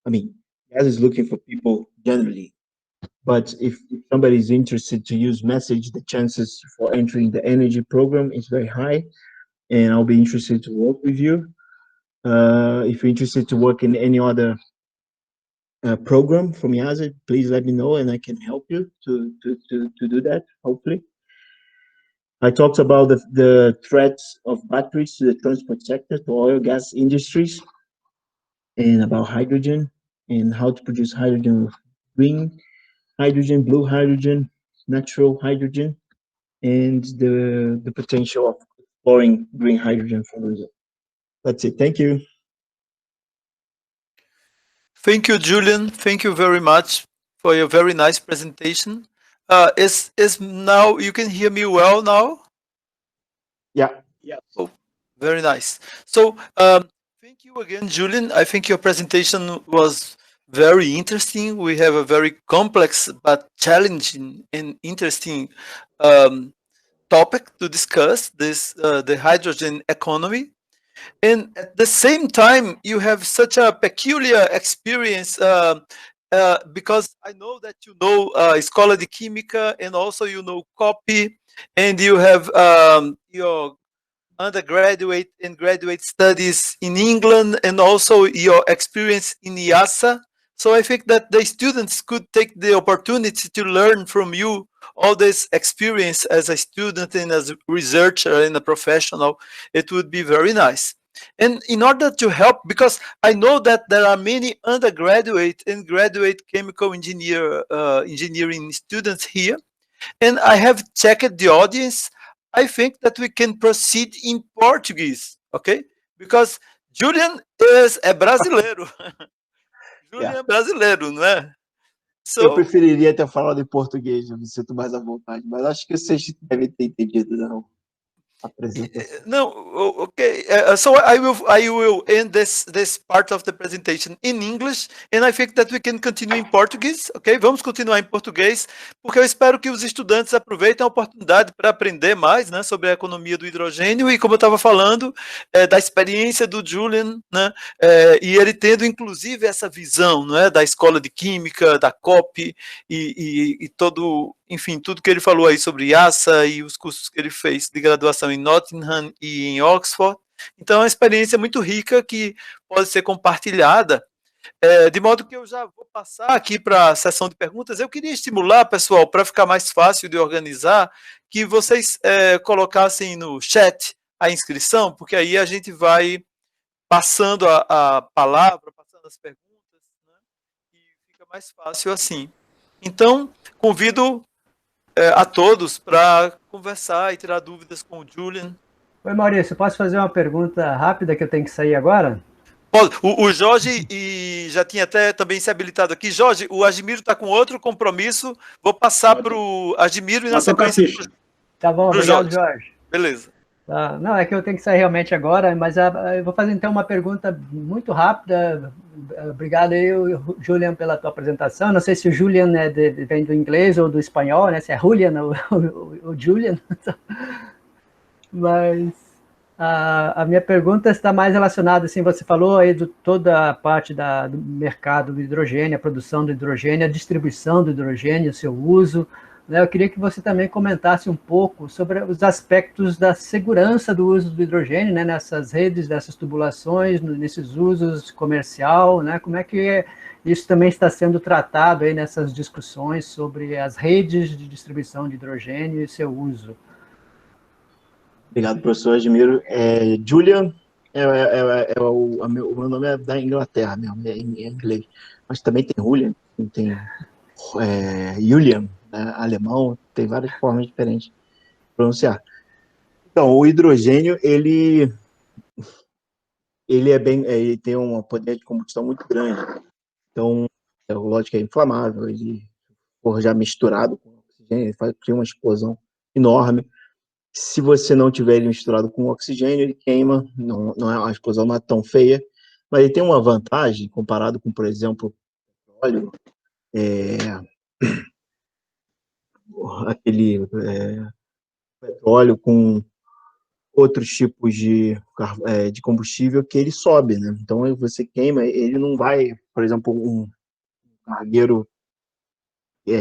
I mean, GAS is looking for people generally. But if somebody is interested to use message, the chances for entering the energy program is very high. And I'll be interested to work with you. If you're interested to work in any other program from IASA, please let me know and I can help you to do that, hopefully. I talked about the threats of batteries to the transport sector, to oil gas industries, and about hydrogen and how to produce hydrogen with green hydrogen, blue hydrogen, natural hydrogen, and the potential of exploring green hydrogen for Brazil. That's it. Thank you. Thank you, Julian. Thank you very much for your very nice presentation. Is now you can hear me well now? Yeah. Yeah. Oh, very nice. So, thank you again, Julian. I think your presentation was very interesting. We have a very complex but challenging and interesting topic to discuss. The hydrogen economy. And at the same time, you have such a peculiar experience because I know that you know Escola de Química and also you know copy, and you have your undergraduate and graduate studies in England and also your experience in IASA. So I think that the students could take the opportunity to learn from you all this experience as a student and as a researcher and a professional. It would be very nice. And in order to help, because I know that there are many undergraduate and graduate chemical engineering students here, and I have checked the audience. I think that we can proceed in Portuguese, okay? Because Julian is brasileiro. Julian Yeah. é brasileiro, não é? Eu So, preferiria ter falado em português, eu me sinto mais à vontade, mas acho que vocês devem ter entendido da apresentação. no, okay. So I will end this part of the presentation in English, and I think that we can continue in Portuguese, ok? Vamos continuar em português, porque eu espero que os estudantes aproveitem a oportunidade para aprender mais, né, sobre a economia do hidrogênio e, como eu estava falando, da experiência do Julian, né, e ele tendo inclusive essa visão, não é, da escola de química, da COP e todo, enfim, tudo que ele falou aí sobre IASA e os cursos que ele fez de graduação em Nottingham e em Oxford. Então é uma experiência muito rica que pode ser compartilhada, de modo que eu já vou passar aqui para a sessão de perguntas. Eu queria estimular, pessoal, para ficar mais fácil de organizar, que vocês colocassem no chat a inscrição, porque aí a gente vai passando a palavra, passando as perguntas, né, e fica mais fácil assim. Então, convido a todos para conversar e tirar dúvidas com o Julian. Oi, Maurício, posso fazer uma pergunta rápida que eu tenho que sair agora? O Jorge já tinha até também se habilitado aqui. Jorge, o Admiro está com outro compromisso. Vou passar para o Admiro e na sequência. Tá bom, obrigado, Jorge. Beleza. Tá. Não, é que eu tenho que sair realmente agora, mas eu vou fazer então uma pergunta muito rápida. Obrigado aí, Julian, pela tua apresentação. Não sei se o Julian vem do inglês ou do espanhol, né? Se é Julian ou o Julian. Mas a minha pergunta está mais relacionada, assim, você falou aí de toda a parte do mercado do hidrogênio, a produção do hidrogênio, a distribuição do hidrogênio, o seu uso, né? Eu queria que você também comentasse um pouco sobre os aspectos da segurança do uso do hidrogênio, né, nessas redes, dessas tubulações, nesses usos comercial, né? Como é que isso também está sendo tratado aí nessas discussões sobre as redes de distribuição de hidrogênio e seu uso? Obrigado, professor, admiro. Julian, o meu nome é da Inglaterra mesmo, é em inglês. Mas também tem Julian, tem Julian, né, alemão, tem várias formas diferentes de pronunciar. Então, o hidrogênio, ele tem um poder de combustão muito grande. Então, lógico que é inflamável, ele for já misturado com oxigênio, ele cria uma explosão enorme. Se você não tiver ele misturado com oxigênio, ele queima, a explosão não é tão feia, mas ele tem uma vantagem comparado com, por exemplo, óleo, aquele petróleo com outros tipos de combustível, que ele sobe, né? Então, você queima, ele não vai, por exemplo, um cargueiro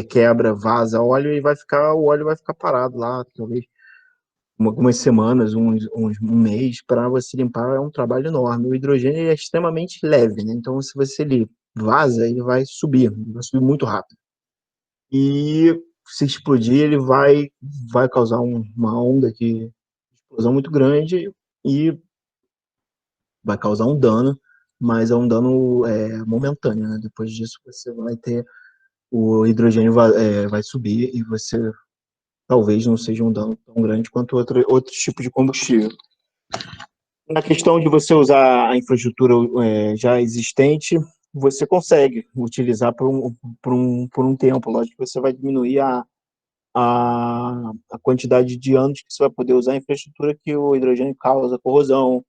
quebra, vaza óleo, e o óleo vai ficar parado lá, talvez algumas semanas, um mês, para você limpar, é um trabalho enorme. O hidrogênio é extremamente leve, né? Então, se você ele vaza, ele vai subir muito rápido. E se explodir, ele vai causar uma onda de explosão muito grande e vai causar um dano, mas é um dano momentâneo, né? Depois disso, você vai ter o hidrogênio vai subir e você talvez não seja um dano tão grande quanto outros tipos de combustível. Na questão de você usar a infraestrutura já existente, você consegue utilizar por um tempo. Lógico que você vai diminuir a quantidade de anos que você vai poder usar a infraestrutura, que o hidrogênio causa corrosão,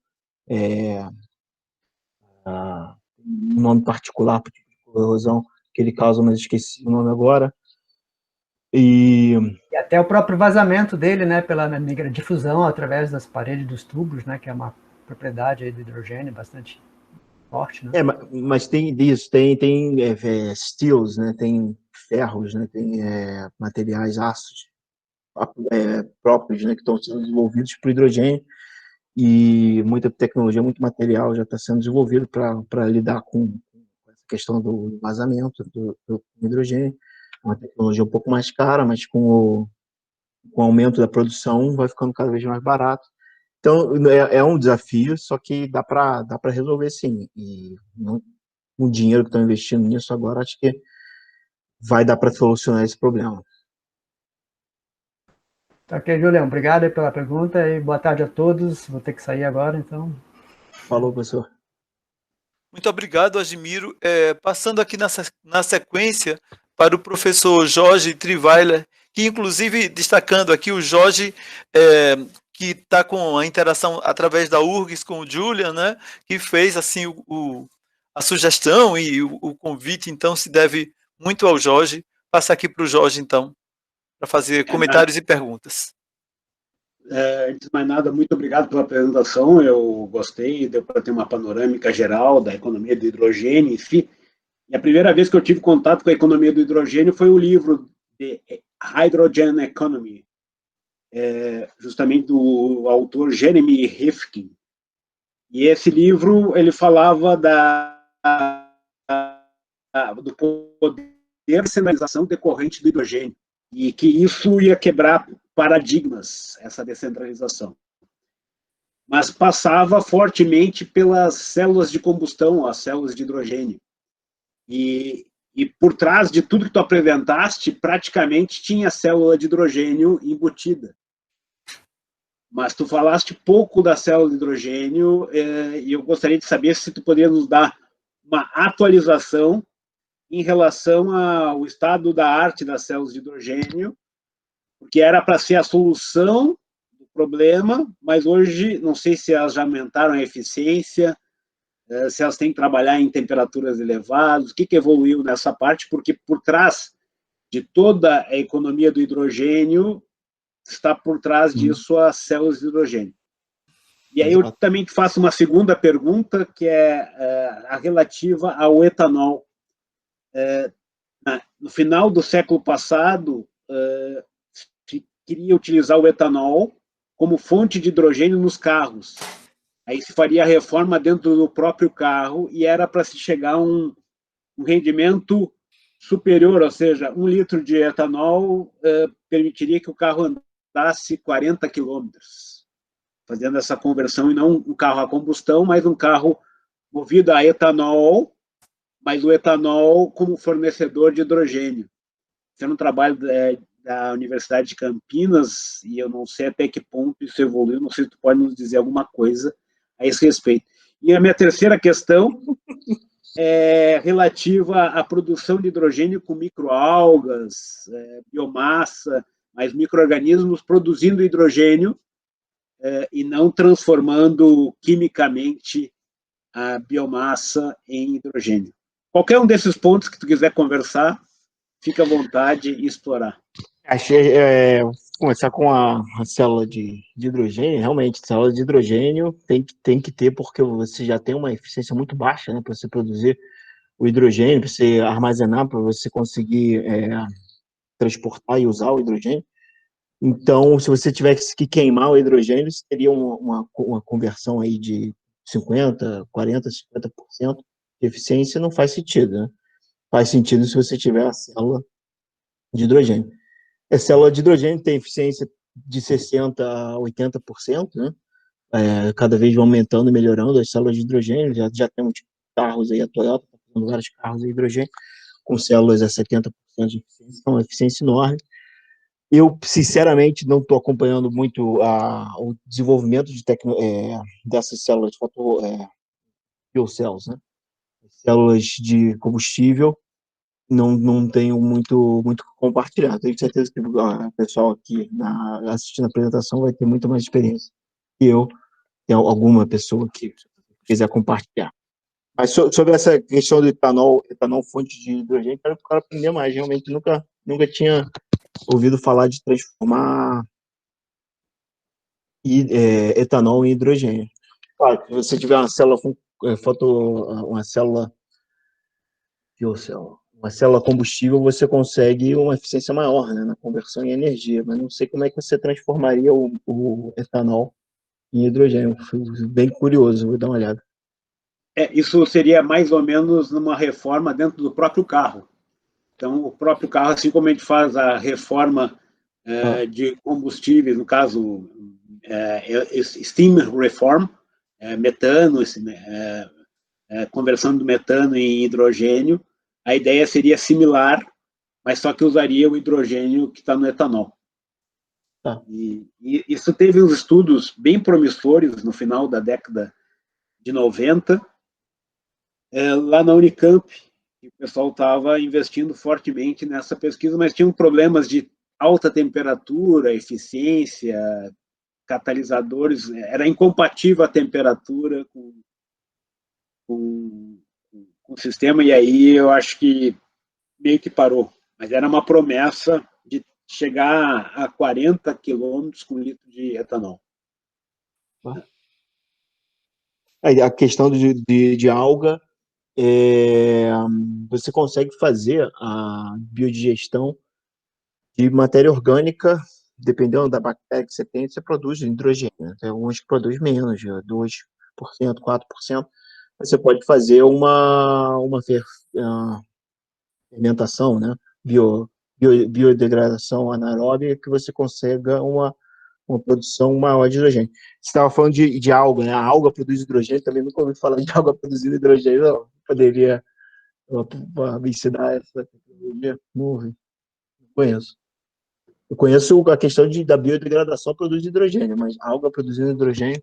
um nome particular para o tipo de corrosão que ele causa, mas esqueci o nome agora. E até o próprio vazamento dele, né, pela difusão através das paredes dos tubos, né, que é uma propriedade aí do hidrogênio bastante forte, né? Mas tem isso, tem steels, né, tem ferros, né, tem materiais, aços próprios, né, que estão sendo desenvolvidos para o hidrogênio, e muita tecnologia, muito material já está sendo desenvolvido para lidar com essa questão do vazamento do hidrogênio. É uma tecnologia um pouco mais cara, mas com o aumento da produção vai ficando cada vez mais barato. Então, é um desafio, só que dá para resolver sim. E o dinheiro que estão investindo nisso agora, acho que vai dar para solucionar esse problema. Ok, Julião, obrigado aí pela pergunta e boa tarde a todos. Vou ter que sair agora, então. Falou, professor. Muito obrigado, Admiro. Passando aqui na sequência para o professor Jorge Triweiler, que inclusive destacando aqui o Jorge, que está com a interação através da URGS com o Julian, né, que fez assim a sugestão e o convite, então se deve muito ao Jorge. Passa aqui para o Jorge, então, para fazer comentários e perguntas. Antes de mais nada, muito obrigado pela apresentação, eu gostei, deu para ter uma panorâmica geral da economia do hidrogênio em si, e a primeira vez que eu tive contato com a economia do hidrogênio foi o livro de Hydrogen Economy, justamente do autor Jeremy Rifkin, e esse livro, ele falava do poder de centralização decorrente do hidrogênio, e que isso ia quebrar paradigmas, essa descentralização. Mas passava fortemente pelas células de combustão, as células de hidrogênio. E por trás de tudo que tu apresentaste, praticamente tinha célula de hidrogênio embutida. Mas tu falaste pouco da célula de hidrogênio, e eu gostaria de saber se tu poderia nos dar uma atualização em relação ao estado da arte das células de hidrogênio, porque era para ser a solução do problema, mas hoje não sei se elas já aumentaram a eficiência, se elas têm que trabalhar em temperaturas elevadas, o que evoluiu nessa parte, porque por trás de toda a economia do hidrogênio está por trás disso as células de hidrogênio. E aí eu também te faço uma segunda pergunta, que é a relativa ao etanol. No final do século passado, se queria utilizar o etanol como fonte de hidrogênio nos carros. Aí se faria a reforma dentro do próprio carro e era para se chegar a um rendimento superior, ou seja, 1 litro de etanol permitiria que o carro andasse 40 quilômetros. fazendo essa conversão, e não um carro a combustão, mas um carro movido a etanol, mas o etanol como fornecedor de hidrogênio. Isso é um trabalho da Universidade de Campinas, e eu não sei até que ponto isso evoluiu, não sei se tu pode nos dizer alguma coisa a esse respeito. E a minha terceira questão é relativa à produção de hidrogênio com microalgas, biomassa, mas micro-organismos produzindo hidrogênio e não transformando quimicamente a biomassa em hidrogênio. Qualquer um desses pontos que tu quiser conversar, fica à vontade e explorar. Achei, começar com a célula de hidrogênio. Realmente, célula de hidrogênio tem que ter, porque você já tem uma eficiência muito baixa, né, para você produzir o hidrogênio, para você armazenar, para você conseguir transportar e usar o hidrogênio. Então, se você tivesse que queimar o hidrogênio, teria uma conversão aí de 50%, 40%, 50% de eficiência. Não faz sentido, né? Faz sentido se você tiver a célula de hidrogênio. A célula de hidrogênio tem eficiência de 60% a 80%, né? Cada vez vão aumentando e melhorando as células de hidrogênio. Já temos carros aí, a Toyota está fazendo vários carros de hidrogênio com células a 70% de eficiência, então é uma eficiência enorme. Eu, sinceramente, não estou acompanhando muito o desenvolvimento dessas células de fuel cells, né? Células de combustível, não tenho muito o que compartilhar. Tenho certeza que o pessoal aqui assistindo a apresentação vai ter muito mais experiência que eu, tem alguma pessoa que quiser compartilhar. Mas sobre essa questão do etanol fonte de hidrogênio, quero aprender mais. Realmente nunca tinha ouvido falar de transformar etanol em hidrogênio. Claro, se você tiver uma célula uma célula fuel cell, uma célula combustível, você consegue uma eficiência maior, né, na conversão em energia, mas não sei como é que você transformaria o etanol em hidrogênio. Fui bem curioso, vou dar uma olhada. Isso seria mais ou menos numa reforma dentro do próprio carro. Então, o próprio carro, assim como a gente faz a reforma de combustíveis, no caso, steam reform, metano, conversão do metano em hidrogênio, a ideia seria similar, mas só que usaria o hidrogênio que está no etanol. E isso teve uns estudos bem promissores no final da década de 90, lá na Unicamp, o pessoal estava investindo fortemente nessa pesquisa, mas tinham problemas de alta temperatura, eficiência, catalisadores, era incompatível a temperatura com o sistema, e aí eu acho que meio que parou. Mas era uma promessa de chegar a 40 quilômetros com litro de etanol. A questão de alga, você consegue fazer a biodigestão de matéria orgânica, dependendo da bactéria que você tem, você produz hidrogênio. Tem alguns que produzem menos, 2%, 4%. Você pode fazer uma fermentação, né? Biodegradação anaeróbica, que você consiga uma produção maior de hidrogênio. Você estava falando de alga, né? A alga produz hidrogênio, também nunca ouvi falar de alga produzindo hidrogênio, não. Poderia me ensinar essa tecnologia? Não conheço. Eu conheço a questão da biodegradação produz hidrogênio, mas alga produzindo hidrogênio,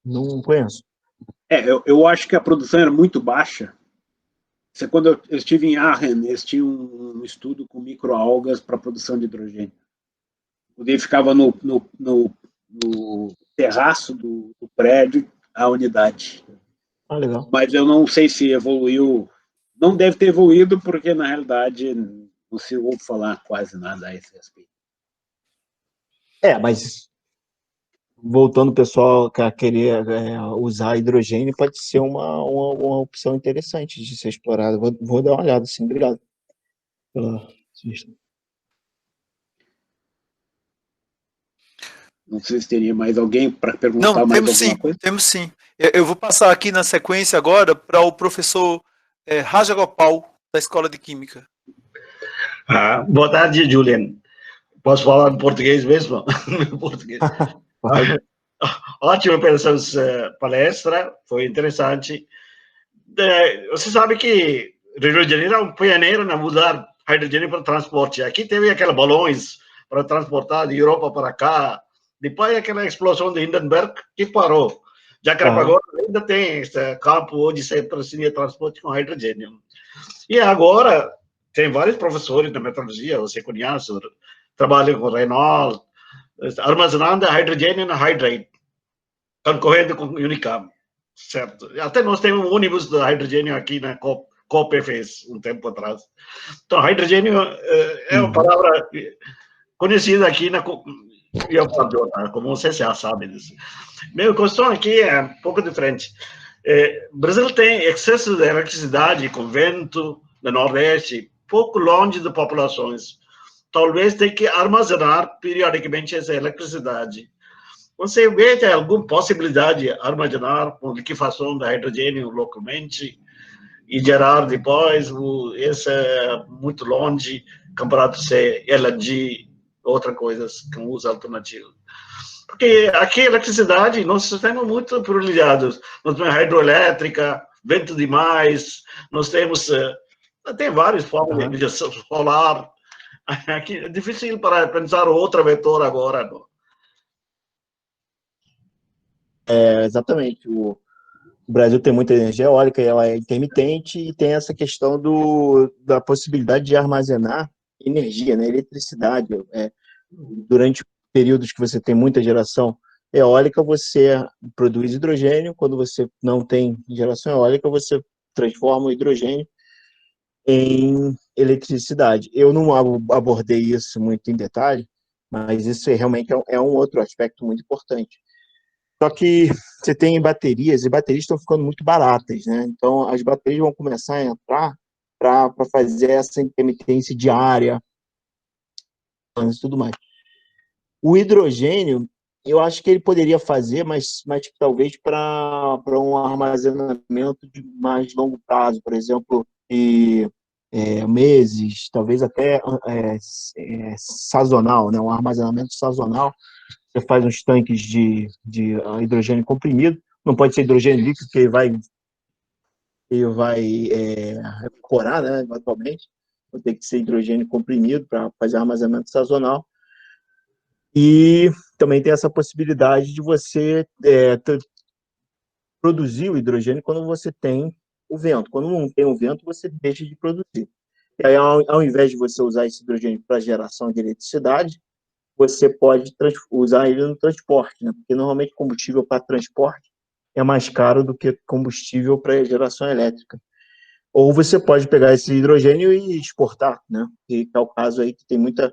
não conheço. Eu acho que a produção era muito baixa. Quando eu estive em Aachen, eles tinham um estudo com microalgas para a produção de hidrogênio. Ele ficava no terraço do prédio, a unidade. Legal. Mas eu não sei se evoluiu. Não deve ter evoluído, porque, na realidade, não se ouve falar quase nada a esse respeito. Mas voltando o pessoal a querer usar hidrogênio, pode ser uma opção interessante de ser explorada. Vou dar uma olhada, sim. Obrigado pela sugestão. Não sei se teria mais alguém para perguntar mais alguma coisa. Temos sim. Eu vou passar aqui na sequência agora para o professor Raja Gopal, da Escola de Química. Boa tarde, Julian. Posso falar em português mesmo? Português. Ótima pela palestra, foi interessante. Você sabe que Rio de Janeiro é um pioneiro na mudar hidrogênio para transporte. Aqui teve aqueles balões para transportar de Europa para cá. Depois aquela explosão de Hindenburg que parou. Jacarepaguá ainda tem esse campo onde se precisa de transporte com hidrogênio. E agora tem vários professores de metalurgia, você conhece, trabalham com Renault, armazenando hidrogênio na Hydrate, concorrendo com Unicam, certo? Até nós temos um ônibus de hidrogênio aqui na COP fez um tempo atrás. Então, hidrogênio é uma palavra conhecida aqui na como você já sabe disso. Minha questão aqui é um pouco diferente. O Brasil tem excesso de eletricidade com vento no Nordeste, pouco longe de populações. Talvez tenha que armazenar periodicamente essa eletricidade. Você vê alguma possibilidade de armazenar com liquefação de hidrogênio localmente e gerar depois esse muito longe comparado a LNG, outras coisas com uso alternativo? Porque aqui a eletricidade, nós temos muito privilegiados. Nós temos hidroelétrica, vento demais, nós temos... tem várias formas de energia solar. Aqui é difícil para pensar outra vetor agora. Não? Exatamente. O Brasil tem muita energia eólica, ela é intermitente e tem essa questão da possibilidade de armazenar energia, né, eletricidade. Durante períodos que você tem muita geração eólica, você produz hidrogênio. Quando você não tem geração eólica, você transforma o hidrogênio em eletricidade. Eu não abordei isso muito em detalhe, mas isso realmente é um outro aspecto muito importante. Só que você tem baterias, e baterias estão ficando muito baratas, né? Então, as baterias vão começar a entrar para fazer essa intermitência diária e tudo mais. O hidrogênio, eu acho que ele poderia fazer, mas talvez para um armazenamento de mais longo prazo, por exemplo, de meses, talvez até sazonal, né? Um armazenamento sazonal. Você faz uns tanques de hidrogênio comprimido, não pode ser hidrogênio líquido, porque ele vai evaporar, né, eventualmente. Vai ter que ser hidrogênio comprimido para fazer armazenamento sazonal. E também tem essa possibilidade de você produzir o hidrogênio quando você tem o vento. Quando não tem o vento, você deixa de produzir. E aí, ao invés de você usar esse hidrogênio para geração de eletricidade, você pode usar ele no transporte, né? Porque normalmente combustível para transporte é mais caro do que combustível para geração elétrica. Ou você pode pegar esse hidrogênio e exportar, né? Que é o caso aí que tem muita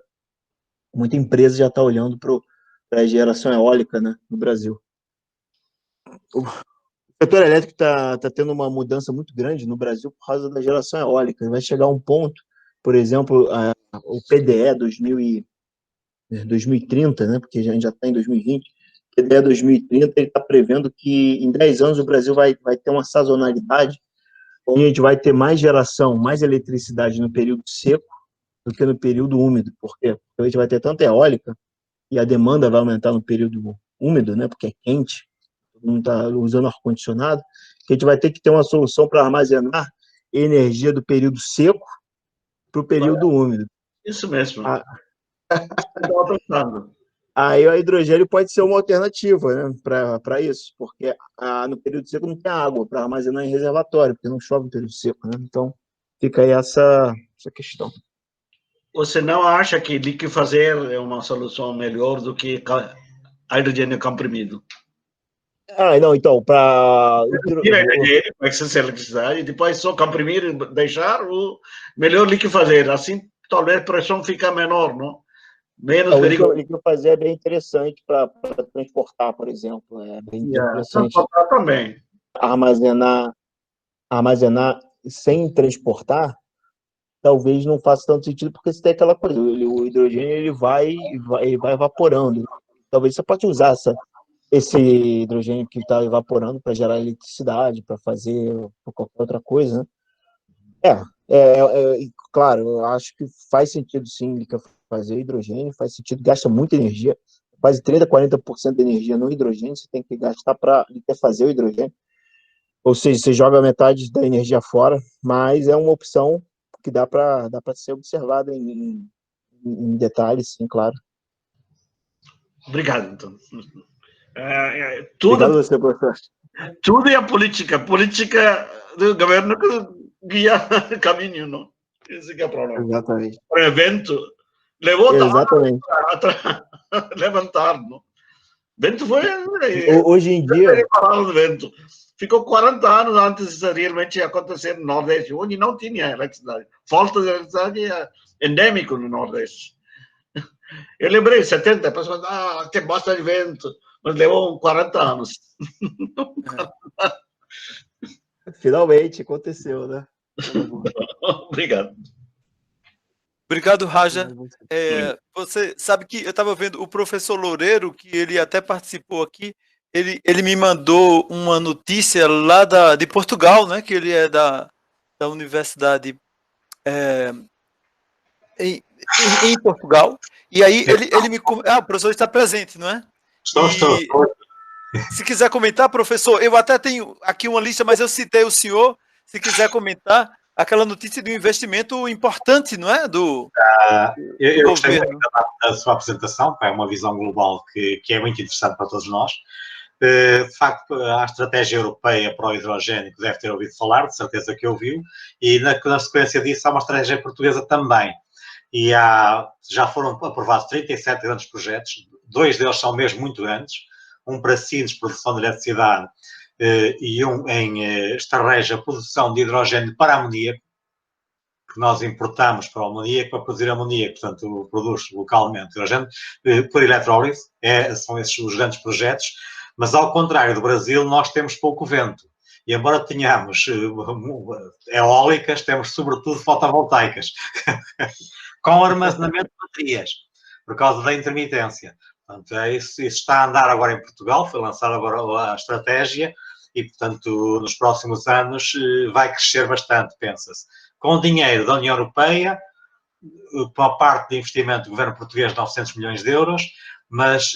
empresa já está olhando para a geração eólica, né, no Brasil. O setor elétrico está tendo uma mudança muito grande no Brasil por causa da geração eólica. Vai chegar um ponto, por exemplo, o PDE 2030, né, porque a gente já está em 2020, o PDE 2030 ele está prevendo que em 10 anos o Brasil vai ter uma sazonalidade onde a gente vai ter mais geração, mais eletricidade no período seco do que no período úmido. Por quê? Porque a gente vai ter tanta eólica e a demanda vai aumentar no período úmido, né, porque é quente, todo mundo está usando ar-condicionado, que a gente vai ter que ter uma solução para armazenar energia do período seco para o período úmido. Isso mesmo. Eu estava pensando. Aí o hidrogênio pode ser uma alternativa, né, para isso, porque no período seco não tem água para armazenar em reservatório, porque não chove no período seco, né? Então fica aí essa questão. Você não acha que liquefazer é uma solução melhor do que hidrogênio comprimido? Não, então, para... Tira hidrogênio com excesso de eletricidade, depois só comprimir e deixar, o melhor liquefazer. Assim, talvez a pressão fica menor, não? Menos perigoso. O liquefazer é bem interessante para transportar, por exemplo. É bem interessante. Transportar também. Armazenar sem transportar, talvez não faça tanto sentido, porque você tem aquela coisa, o hidrogênio ele vai evaporando. Talvez você pode usar esse hidrogênio que está evaporando para gerar eletricidade, para fazer qualquer outra coisa, né? Claro, eu acho que faz sentido sim fazer hidrogênio, faz sentido, gasta muita energia, quase 30, 40% da energia no hidrogênio, você tem que gastar para fazer o hidrogênio. Ou seja, você joga metade da energia fora, mas é uma opção que dá para ser observada em detalhes, sim, claro. Obrigado, então. Obrigado a você, professor. Tudo é a política do governo que guia o caminho, não? Esse que é o problema. Exatamente. O evento levou Exatamente. a levantar, não? O vento foi... Hoje em dia... O vento. Ficou 40 anos antes de realmente acontecer no Nordeste, onde não tinha eletricidade. Falta de eletricidade é endêmico no Nordeste. Eu lembrei, 70, a pessoa tem bastante de vento, mas levou 40 anos. Finalmente aconteceu, né? Obrigado. Obrigado, Raja. Você sabe que eu estava vendo o professor Loureiro, que ele até participou aqui, ele me mandou uma notícia lá de Portugal, né? Que ele é da universidade em Portugal. E aí ele me... o professor está presente, não é? Estou. Se quiser comentar, professor, eu até tenho aqui uma lista, mas eu citei o senhor. Se quiser comentar, aquela notícia de um investimento importante, não é? Eu gostei muito da sua apresentação, é uma visão global que é muito interessante para todos nós. De facto, a estratégia europeia para o hidrogênio, que deve ter ouvido falar, de certeza que ouviu, e na sequência disso há uma estratégia portuguesa também. E já foram aprovados 37 grandes projetos, 2 deles são mesmo muito grandes, um para Sines, produção de eletricidade, e um em Estarreja, produção de hidrogênio para amoníaco, que nós importamos para o amoníaco para produzir amoníaco, portanto, produz localmente hidrogênio por eletrólise, são esses os grandes projetos, mas ao contrário do Brasil, nós temos pouco vento. E embora tenhamos eólicas, temos sobretudo fotovoltaicas, com armazenamento de baterias, por causa da intermitência. Portanto, isso está a andar agora em Portugal, foi lançada agora a estratégia e, portanto, nos próximos anos vai crescer bastante, pensa-se. Com dinheiro da União Europeia, com a parte de investimento do governo português, 900 milhões de euros, mas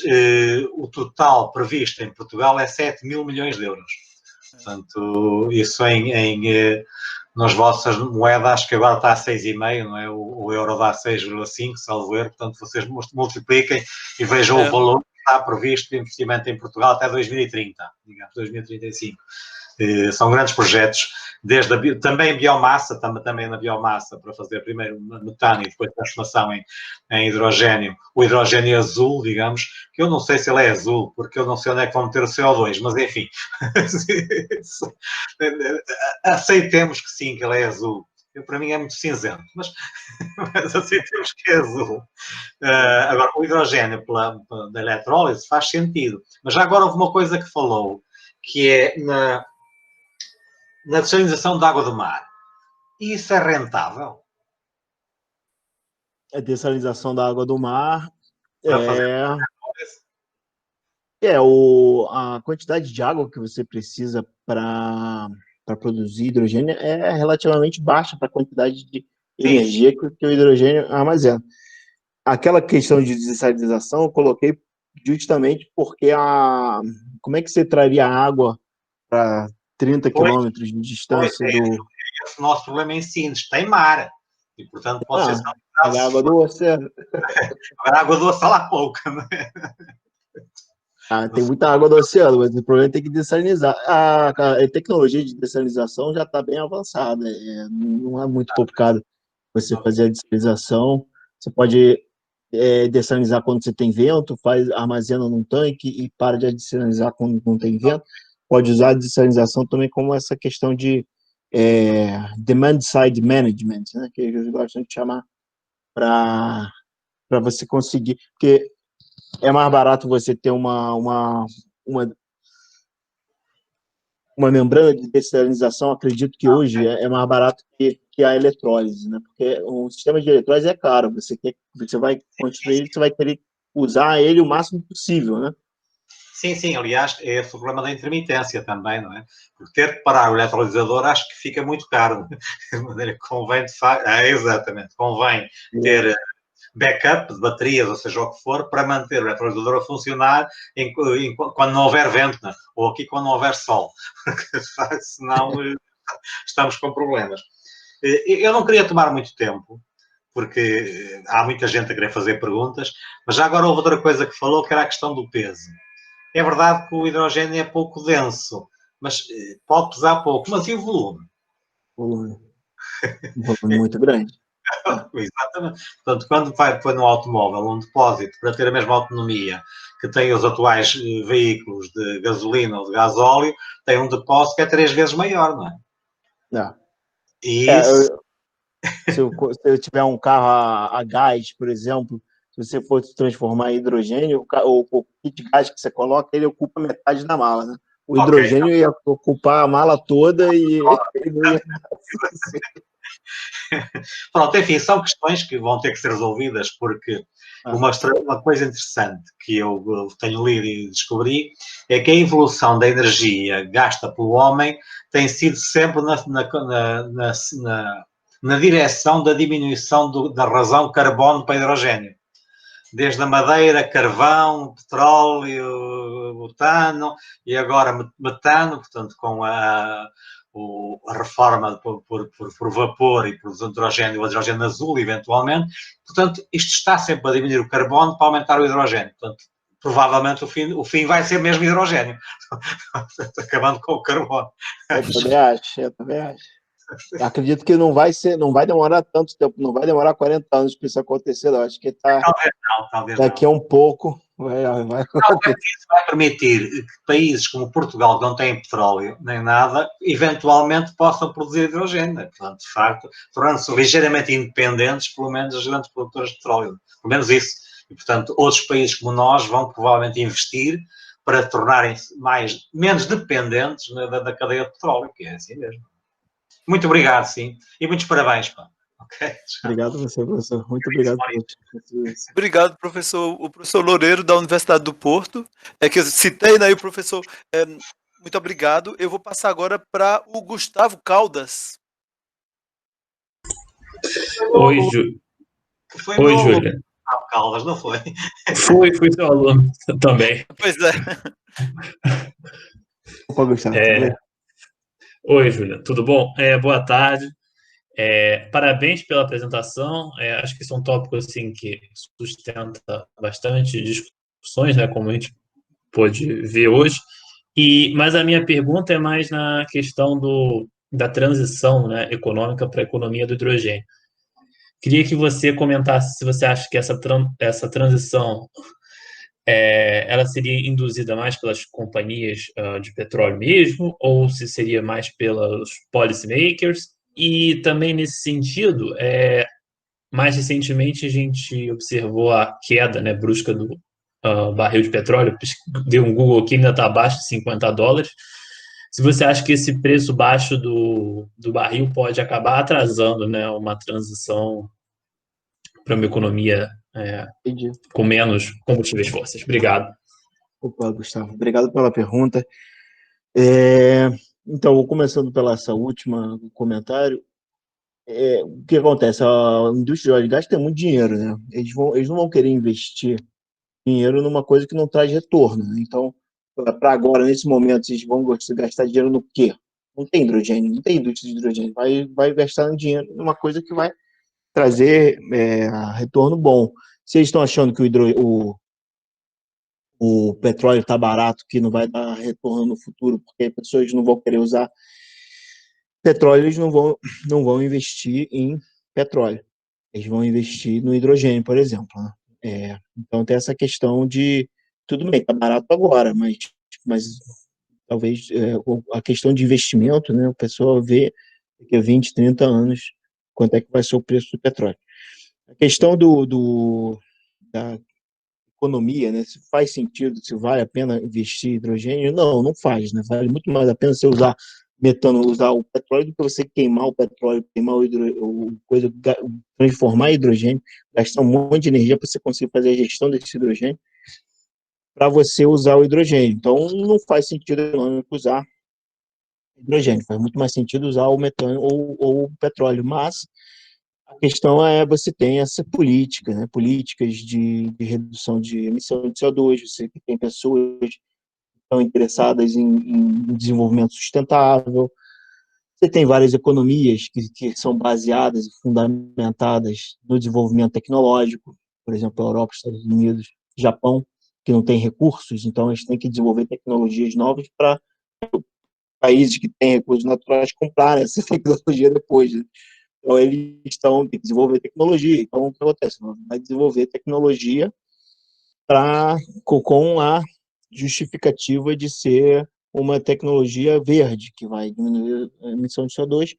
o total previsto em Portugal é 7 mil milhões de euros. Portanto, isso nas vossas moedas, acho que agora está a 6,5, não é? O euro dá 6,5, salvo erro, portanto, vocês multipliquem e vejam o valor que está previsto de investimento em Portugal até 2030, digamos, 2035. São grandes projetos, também biomassa, também na biomassa, para fazer primeiro metano e depois transformação em hidrogênio. O hidrogênio azul, digamos, que eu não sei se ele é azul, porque eu não sei onde é que vão meter o CO2, mas enfim, aceitemos que sim, que ele é azul. Para mim é muito cinzento, mas aceitemos que é azul. Agora, o hidrogênio da eletrólise faz sentido, mas já agora houve uma coisa que falou, que é na dessalinização de água do mar. Isso é rentável? A dessalinização da água do mar a quantidade de água que você precisa para produzir hidrogênio é relativamente baixa para a quantidade de energia que o hidrogênio armazena. Aquela questão de dessalinização eu coloquei justamente porque como é que você traria água para 30 quilômetros de distância do... Esse nosso problema em Sines tem mar. E, portanto, pode ser... A água do oceano. A água do oceano lá pouca, não é? Tem muita água do oceano, mas o problema é ter que dessalinizar. A tecnologia de dessalinização já está bem avançada. Não é muito complicado você fazer a dessalinização. Você pode dessalinizar quando você tem vento, armazena num tanque e para de dessalinizar quando não tem vento. Pode usar a dessalinização também como essa questão de demand side management, né, que eles gostam de chamar, para você conseguir, porque é mais barato você ter uma membrana de dessalinização, acredito que hoje é mais barato que a eletrólise, né, porque o sistema de eletrólise é caro, você vai construir ele, você vai querer usar ele o máximo possível, né? Sim, aliás, é esse o problema da intermitência também, não é? Porque ter que parar o eletrolisador acho que fica muito caro. De maneira que convém, de facto, exatamente, convém ter backup de baterias, ou seja, o que for, para manter o eletrolisador a funcionar quando não houver vento, né? Ou aqui quando não houver sol, porque senão estamos com problemas. Eu não queria tomar muito tempo, porque há muita gente a querer fazer perguntas, mas já agora houve outra coisa que falou, que era a questão do peso. É verdade que o hidrogênio é pouco denso, mas pode pesar pouco, mas e o volume? Um volume muito grande. Exatamente. Portanto, quando vai pôr no automóvel um depósito para ter a mesma autonomia que têm os atuais veículos de gasolina ou de gasóleo, tem um depósito que é 3 vezes maior, não é? Não. E isso... Se eu tiver um carro a gás, por exemplo, se você for se transformar em hidrogênio, o kit de gás que você coloca, ele ocupa metade da mala, né? O hidrogênio ia ocupar a mala toda e ele não ia... Pronto, enfim, são questões que vão ter que ser resolvidas, porque uma coisa interessante que eu tenho lido e descobri é que a evolução da energia gasta pelo homem tem sido sempre na direção da diminuição da razão carbono para hidrogênio. Desde a madeira, carvão, petróleo, butano e agora metano, portanto, com a reforma por vapor e por hidrogênio, o hidrogênio azul, eventualmente. Portanto, isto está sempre a diminuir o carbono para aumentar o hidrogênio. Portanto, provavelmente o fim vai ser mesmo hidrogênio, acabando com o carbono. Eu também acho. Acredito que não vai demorar tanto tempo, não vai demorar 40 anos para isso acontecer, não. Acho que talvez daqui não. a um pouco vai Talvez isso vai permitir que países como Portugal, que não têm petróleo nem nada, eventualmente possam produzir hidrogênio. Portanto, de facto, tornando-se ligeiramente independentes, pelo menos as grandes produtoras de petróleo. Pelo menos isso. E, portanto, outros países como nós vão provavelmente investir para tornarem-se menos dependentes da cadeia de petróleo, que é assim mesmo. Muito obrigado, sim. E muitos parabéns, pá. Okay? Obrigado a você, professor. Muito obrigado. Obrigado, professor. O professor Loureiro, da Universidade do Porto. É que eu citei, né, o professor. Muito obrigado. Eu vou passar agora para o Gustavo Caldas. Oi, Oi, Julian. Gustavo Caldas, não foi? Fui seu aluno também. Pois é. Opa, Gustavo. Oi, Julian. Tudo bom? Boa tarde. Parabéns pela apresentação. Acho que isso é um tópico assim, que sustenta bastante discussões, né, como a gente pôde ver hoje. Mas a minha pergunta é mais na questão da transição, né, econômica para a economia do hidrogênio. Queria que você comentasse se você acha que essa transição ela seria induzida mais pelas companhias de petróleo mesmo, ou se seria mais pelos policymakers. E também nesse sentido, mais recentemente a gente observou a queda, né, brusca do barril de petróleo. Deu um Google aqui, ainda está abaixo de $50. Se você acha que esse preço baixo do barril pode acabar atrasando, né, uma transição para uma economia com menos combustíveis fósseis. Obrigado. Opa, Gustavo, obrigado pela pergunta. Então, vou começando pela essa última comentário. O que acontece? A indústria de óleo e gás tem muito dinheiro, né? Eles não vão querer investir dinheiro numa coisa que não traz retorno, né? Então, para agora, nesse momento, eles vão gastar dinheiro no quê? Não tem hidrogênio, não tem indústria de hidrogênio. Vai gastar dinheiro numa coisa que vai trazer retorno bom. Se eles estão achando que o petróleo está barato, que não vai dar retorno no futuro, porque as pessoas não vão querer usar petróleo, eles não vão investir em petróleo. Eles vão investir no hidrogênio, por exemplo. Né? Então, tem essa questão de, tudo bem, está barato agora, mas talvez a questão de investimento, né, o pessoal vê daqui a 20, 30 anos quanto é que vai ser o preço do petróleo. A questão da economia, né, se faz sentido, se vale a pena investir em hidrogênio, não faz, né, vale muito mais a pena você usar metano, usar o petróleo do que você queimar o petróleo, queimar transformar em hidrogênio, gastar um monte de energia para você conseguir fazer a gestão desse hidrogênio, para você usar o hidrogênio. Então, não faz sentido econômico usar hidrogênio, faz muito mais sentido usar o metano ou o petróleo, mas A questão é você tem essa política, né? Políticas de redução de emissão de CO2, você tem pessoas que estão interessadas em desenvolvimento sustentável, você tem várias economias que são baseadas e fundamentadas no desenvolvimento tecnológico, por exemplo, a Europa, Estados Unidos, Japão, que não tem recursos, então eles têm que desenvolver tecnologias novas para países que têm recursos naturais comprarem essa tecnologia depois, né? Então, eles têm que desenvolver tecnologia. Então, o que acontece? Vai desenvolver tecnologia com a justificativa de ser uma tecnologia verde, que vai diminuir a emissão de CO2,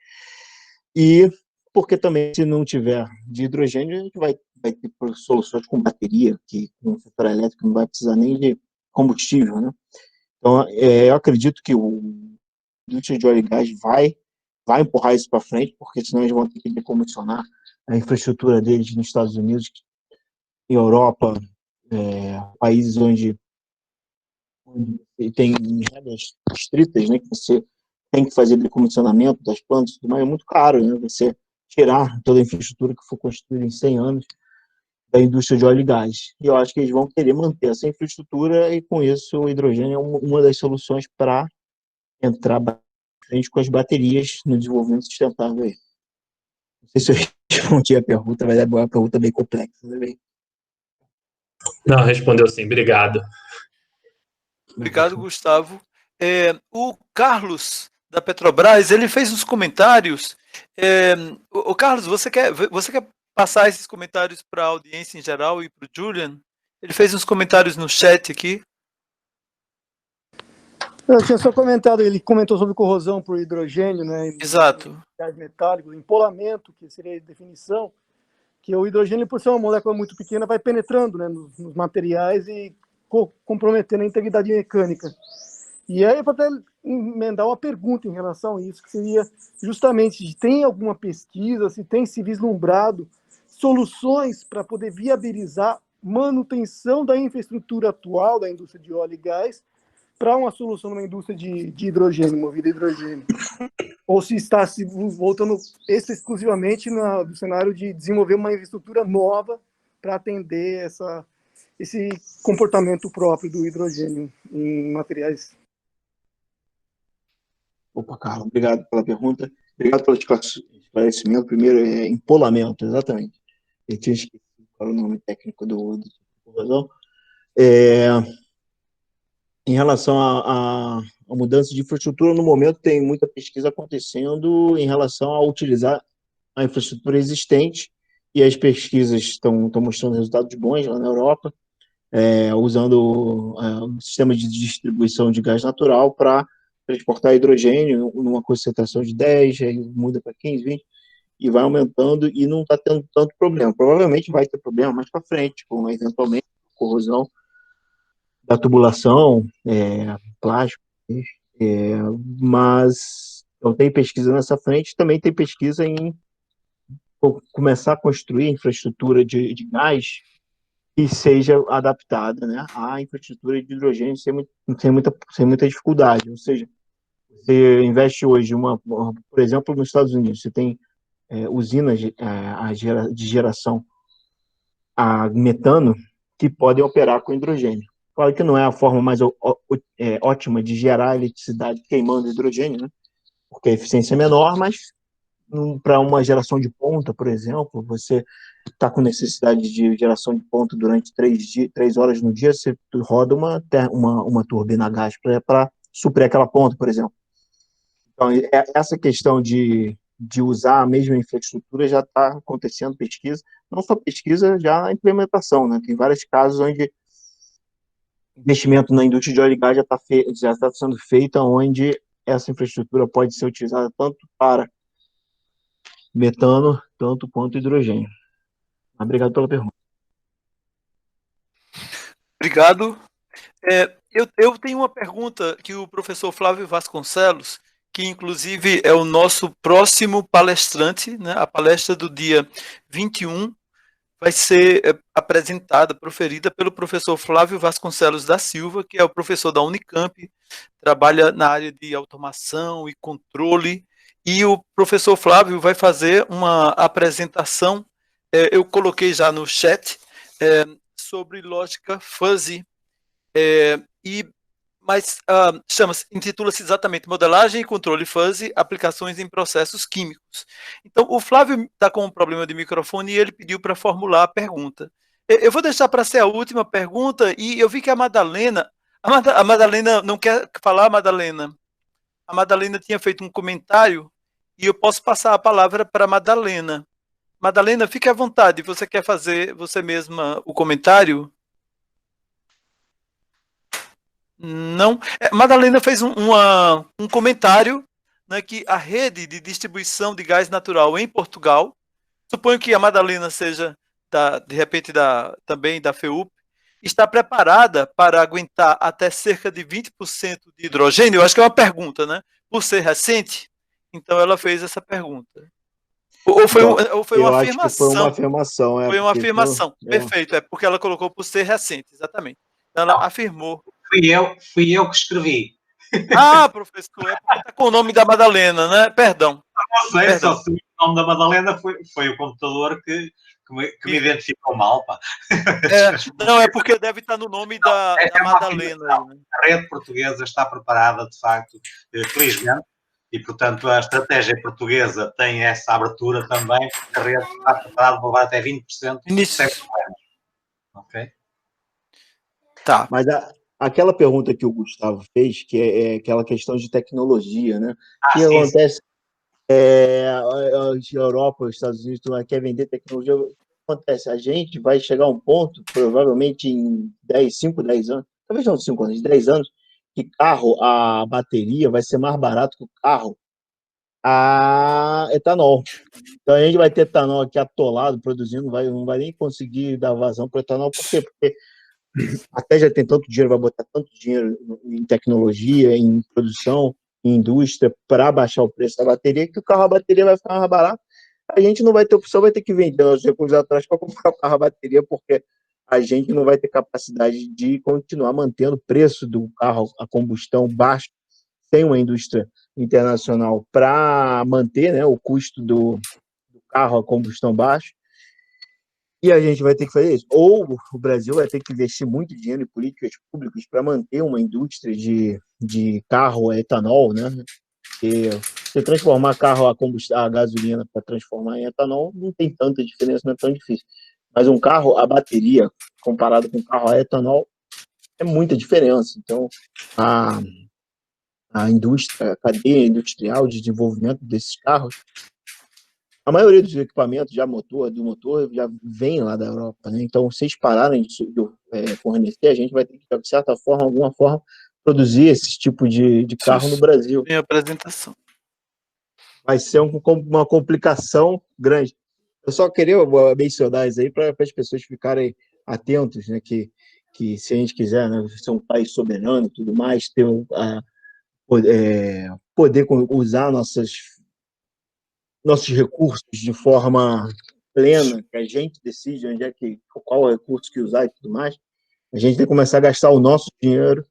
e porque também, se não tiver de hidrogênio, a gente vai ter soluções com bateria, que com o setor elétrico não vai precisar nem de combustível, né? Então, eu acredito que a indústria de óleo e gás vai empurrar isso para frente, porque senão eles vão ter que decomissionar a infraestrutura deles nos Estados Unidos, em Europa, países onde tem regras estritas, né, que você tem que fazer decomissionamento das plantas, mas é muito caro, né, você tirar toda a infraestrutura que foi construída em 100 anos da indústria de óleo e gás. E eu acho que eles vão querer manter essa infraestrutura e, com isso, o hidrogênio é uma das soluções para entrar frente com as baterias no desenvolvimento sustentável aí. Não sei se eu respondi a pergunta, mas é uma pergunta bem complexa também. Não, respondeu sim, obrigado. Obrigado, Gustavo. O Carlos, da Petrobras, ele fez uns comentários. O Carlos, você quer passar esses comentários para a audiência em geral e para o Julian? Ele fez uns comentários no chat aqui. Eu tinha só comentado, ele comentou sobre corrosão por hidrogênio, né? Exato. Gás metálico, empolamento, que seria a definição, que o hidrogênio, por ser uma molécula muito pequena, vai penetrando, né, nos materiais e comprometendo a integridade mecânica. E aí, para até emendar uma pergunta em relação a isso, que seria justamente, tem alguma pesquisa, se tem se vislumbrado soluções para poder viabilizar manutenção da infraestrutura atual da indústria de óleo e gás para uma solução numa indústria de hidrogênio, movida a hidrogênio? Ou se está se voltando exclusivamente no cenário de desenvolver uma infraestrutura nova para atender esse comportamento próprio do hidrogênio em materiais? Opa, Carlos, obrigado pela pergunta. Obrigado pelo esclarecimento. Primeiro, empolamento, exatamente. Eu tinha esquecido qual era o nome técnico do corrosão. Em relação à mudança de infraestrutura, no momento tem muita pesquisa acontecendo em relação a utilizar a infraestrutura existente, e as pesquisas estão mostrando resultados bons lá na Europa, usando um sistema de distribuição de gás natural para transportar hidrogênio numa concentração de 10, aí muda para 15, 20, e vai aumentando, e não está tendo tanto problema. Provavelmente vai ter problema mais para frente, com eventualmente corrosão da tubulação, plástico, mas então, tem pesquisa nessa frente, também tem pesquisa em começar a construir infraestrutura de gás que seja adaptada, né, à infraestrutura de hidrogênio sem muita dificuldade. Ou seja, você investe hoje, por exemplo, nos Estados Unidos, você tem usinas de geração a metano que podem operar com hidrogênio. Claro que não é a forma mais ótima de gerar eletricidade queimando hidrogênio, né? Porque a eficiência é menor, mas para uma geração de ponta, por exemplo, você está com necessidade de geração de ponta durante 3 horas no dia, você roda uma turbina a gás para suprir aquela ponta, por exemplo. Então, essa questão de usar a mesma infraestrutura já está acontecendo pesquisa, não só pesquisa, já a implementação, né? Tem vários casos onde investimento na indústria de óleo e gás já está sendo feito, onde essa infraestrutura pode ser utilizada tanto para metano, tanto quanto hidrogênio. Obrigado pela pergunta. Obrigado. Eu tenho uma pergunta que o professor Flávio Vasconcelos, que inclusive é o nosso próximo palestrante, né? A palestra do dia 21 vai ser apresentada, proferida pelo professor Flávio Vasconcelos da Silva, que é o professor da Unicamp, trabalha na área de automação e controle, e o professor Flávio vai fazer uma apresentação, eu coloquei já no chat, sobre lógica fuzzy, mas intitula-se exatamente Modelagem e Controle Fuzzy, Aplicações em Processos Químicos. Então, o Flávio está com um problema de microfone e ele pediu para formular a pergunta. Eu vou deixar para ser a última pergunta, e eu vi que a Madalena não quer falar, Madalena? A Madalena tinha feito um comentário, e eu posso passar a palavra para a Madalena. Madalena, fique à vontade, você quer fazer você mesma o comentário? Não. Madalena fez um comentário, né, que a rede de distribuição de gás natural em Portugal, suponho que a Madalena seja, de repente, também da FEUP, está preparada para aguentar até cerca de 20% de hidrogênio? Eu acho que é uma pergunta, né? Por ser recente, então ela fez essa pergunta. Ou foi uma afirmação? Acho que foi uma afirmação. Foi uma afirmação, perfeito, porque ela colocou por ser recente, exatamente. Então ela afirmou. Fui eu que escrevi. Ah, professor, é porque está com o nome da Madalena, né? Perdão. Não sei, só se o nome da Madalena foi o computador que me identificou mal, pá. Não, é porque deve estar no nome da Madalena. Né? A rede portuguesa está preparada, de facto, felizmente, e, portanto, a estratégia portuguesa tem essa abertura também, a rede está preparada para levar até 20% sem problemas. Ok? Tá. Mas aquela pergunta que o Gustavo fez, que é aquela questão de tecnologia, né? O que acontece? A Europa, os Estados Unidos, quer vender tecnologia. O que acontece? A gente vai chegar a um ponto, provavelmente em 5, 10 anos, talvez não 5 anos, 10 anos, que a bateria vai ser mais barato que o carro a etanol. Então a gente vai ter etanol aqui atolado, produzindo, não vai nem conseguir dar vazão para o etanol. Por quê? Porque até já tem tanto dinheiro, vai botar tanto dinheiro em tecnologia, em produção, em indústria, para baixar o preço da bateria, que a bateria vai ficar mais barata. A gente não vai ter opção, vai ter que vender os recursos atrás para comprar o carro a bateria, porque a gente não vai ter capacidade de continuar mantendo o preço do carro a combustão baixo, sem uma indústria internacional para manter, né, o custo do carro a combustão baixo. E a gente vai ter que fazer isso. Ou o Brasil vai ter que investir muito dinheiro em políticas públicas para manter uma indústria de carro a etanol, né? Porque se transformar carro a gasolina para transformar em etanol, não tem tanta diferença, não é tão difícil. Mas um carro a bateria, comparado com um carro a etanol, é muita diferença. Então, a indústria, a cadeia industrial de desenvolvimento desses carros, a maioria dos equipamentos do motor já vem lá da Europa, né? Então, se eles pararem de fornecer, a gente vai ter que, de certa forma, alguma forma, produzir esse tipo de carro no Brasil. Minha apresentação. Vai ser uma complicação grande. Eu só queria mencionar isso aí para as pessoas ficarem atentos, né? Que se a gente quiser, né, ser um país soberano e tudo mais, ter poder usar nossos recursos de forma plena, que a gente decide qual é o recurso que usar e tudo mais, a gente tem que começar a gastar o nosso dinheiro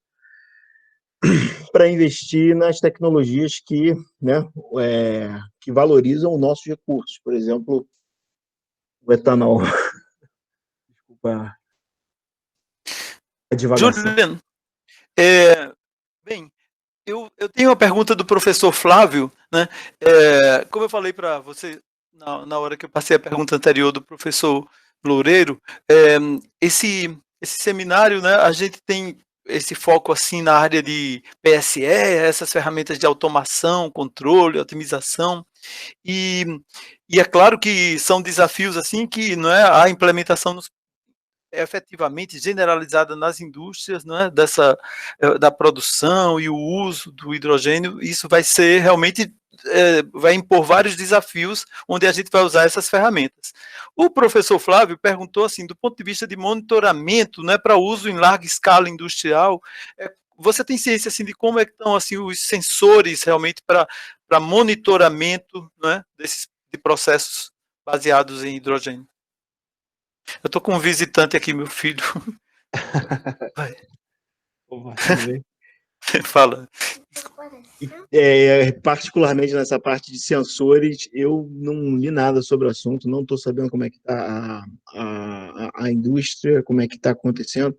para investir nas tecnologias que valorizam os nossos recursos. Por exemplo, o etanol. Desculpa a divagação. Julian, bem, eu tenho uma pergunta do professor Flávio, né? Como eu falei para você na hora que eu passei a pergunta anterior do professor Loureiro, esse seminário, né? A gente tem esse foco assim na área de PSE, essas ferramentas de automação, controle, otimização, e é claro que são desafios assim que, não é, a implementação efetivamente generalizada nas indústrias, né, da produção e o uso do hidrogênio. Isso vai ser realmente, vai impor vários desafios onde a gente vai usar essas ferramentas. O professor Flávio perguntou assim, do ponto de vista de monitoramento, né, para uso em larga escala industrial, você tem ciência assim, de como é que estão assim, os sensores realmente para monitoramento, né, de processos baseados em hidrogênio? Eu tô com um visitante aqui, meu filho. Vai. Tudo bem? Fala. Particularmente nessa parte de sensores, eu não li nada sobre o assunto, não estou sabendo como é que está a indústria, como é que está acontecendo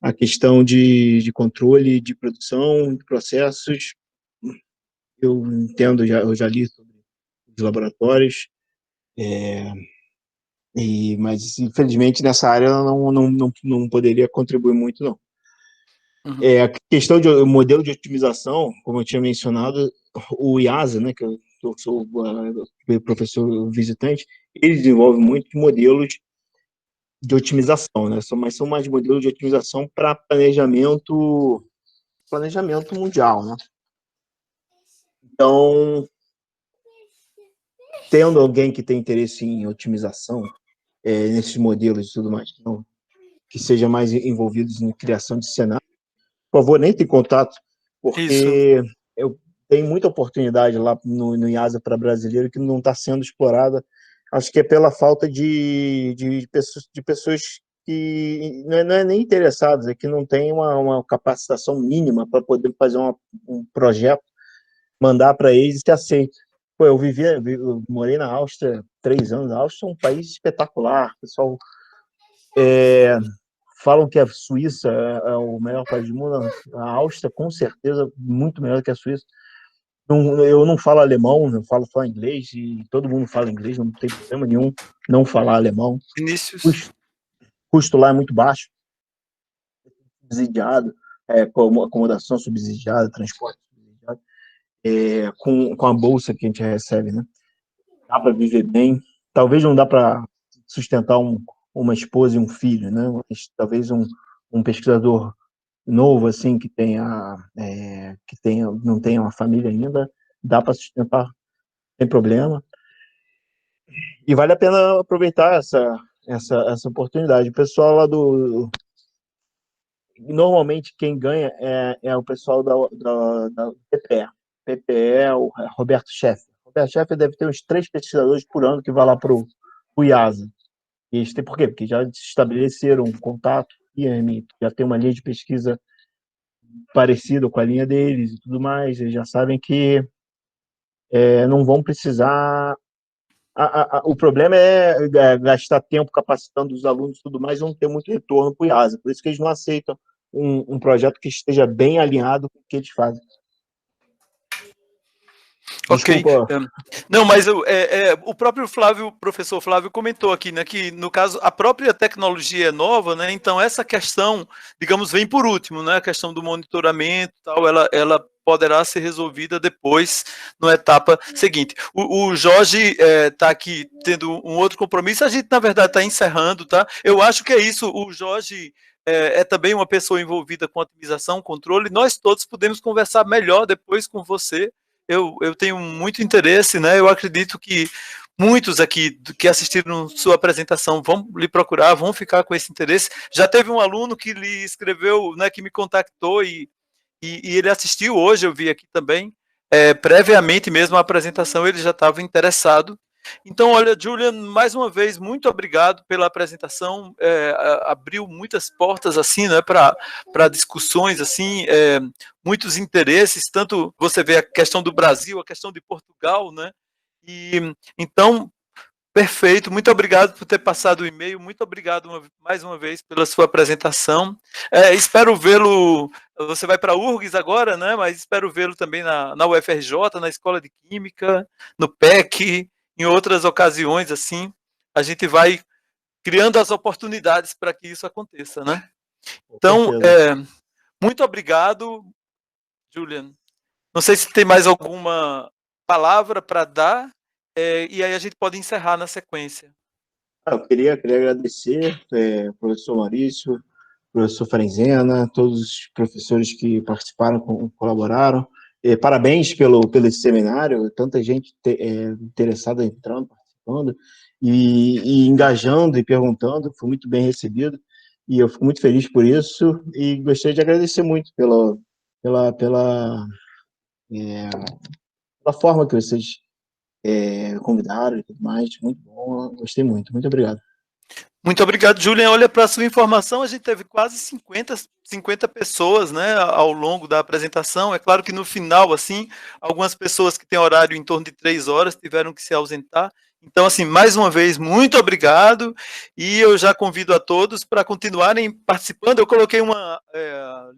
a questão de controle de produção, de processos. Eu entendo, eu já li sobre os laboratórios, mas infelizmente nessa área eu não poderia contribuir muito, não. Uhum. A questão de modelo de otimização, como eu tinha mencionado, o IASA, né, que eu sou professor visitante, ele desenvolve muitos modelos de otimização, né? Mas são mais modelos de otimização para planejamento mundial, né? Então, tendo alguém que tem interesse em otimização, nesses modelos e tudo mais, que seja mais envolvidos em criação de cenário, por favor, nem tem contato, porque eu tenho muita oportunidade lá no IASA para brasileiro que não está sendo explorada. Acho que é pela falta de pessoas que não é nem interessadas, é que não tem uma capacitação mínima para poder fazer um projeto, mandar para eles e ser aceito. Pô, eu morei na Áustria 3 anos. A Áustria é um país espetacular, pessoal. Falam que a Suíça é o melhor país do mundo. A Áustria, com certeza, muito melhor que a Suíça. Eu não falo alemão, eu falo só inglês, e todo mundo fala inglês, não tem problema nenhum não falar alemão. Vinícius. Custo lá é muito baixo, subsidiado, acomodação subsidiada, transporte subsidiado, com a bolsa que a gente recebe, né? Dá para viver bem. Talvez não dá para sustentar uma esposa e um filho, né? Mas talvez um pesquisador novo, assim, não tenha uma família ainda, dá para sustentar sem problema. E vale a pena aproveitar essa oportunidade. O pessoal lá normalmente quem ganha é o pessoal da PPE. PPE é o Roberto Schaeffer. Roberto Schaeffer deve ter uns 3 pesquisadores por ano que vai lá para o IASA. E eles têm, por quê? Porque já estabeleceram um contato firme, já tem uma linha de pesquisa parecida com a linha deles e tudo mais. Eles já sabem que não vão precisar. O problema é gastar tempo capacitando os alunos e tudo mais, não ter muito retorno para o IASA. Por isso que eles não aceitam um projeto que esteja bem alinhado com o que eles fazem. Desculpa. Ok. Não, mas o próprio professor Flávio comentou aqui, né, que no caso a própria tecnologia é nova, né, então essa questão, digamos, vem por último, né, a questão do monitoramento e tal, ela poderá ser resolvida depois, na etapa seguinte. O Jorge está aqui tendo um outro compromisso, a gente na verdade está encerrando, tá? Eu acho que é isso, o Jorge é também uma pessoa envolvida com otimização, controle, nós todos podemos conversar melhor depois com você. Eu tenho muito interesse, né? Eu acredito que muitos aqui que assistiram sua apresentação vão lhe procurar, vão ficar com esse interesse. Já teve um aluno que lhe escreveu, né, que me contactou e ele assistiu hoje, eu vi aqui também, previamente mesmo a apresentação, ele já estava interessado. Então, olha, Julian, mais uma vez, muito obrigado pela apresentação, abriu muitas portas, assim, né, para discussões, assim, muitos interesses, tanto você vê a questão do Brasil, a questão de Portugal, né, e então, perfeito, muito obrigado por ter passado o e-mail, muito obrigado mais uma vez pela sua apresentação. Espero vê-lo, você vai para a URGS agora, né? Mas espero vê-lo também na UFRJ, na Escola de Química, no PEC, em outras ocasiões, assim, a gente vai criando as oportunidades para que isso aconteça, né? Então, muito obrigado, Julian. Não sei se tem mais alguma palavra para dar, e aí a gente pode encerrar na sequência. Eu queria agradecer, professor Maurício, professor Frenzena, todos os professores que participaram, colaboraram. Parabéns pelo esse seminário, tanta gente interessada entrando, participando, e engajando e perguntando, foi muito bem recebido, e eu fico muito feliz por isso, e gostaria de agradecer muito pela forma que vocês convidaram e tudo mais, muito bom, gostei muito, muito obrigado. Muito obrigado, Julian. Olha, para a sua informação, a gente teve quase 50 pessoas, né, ao longo da apresentação. É claro que no final, assim, algumas pessoas que têm horário em torno de 3 horas tiveram que se ausentar. Então, assim, mais uma vez, muito obrigado. E eu já convido a todos para continuarem participando. Eu coloquei uma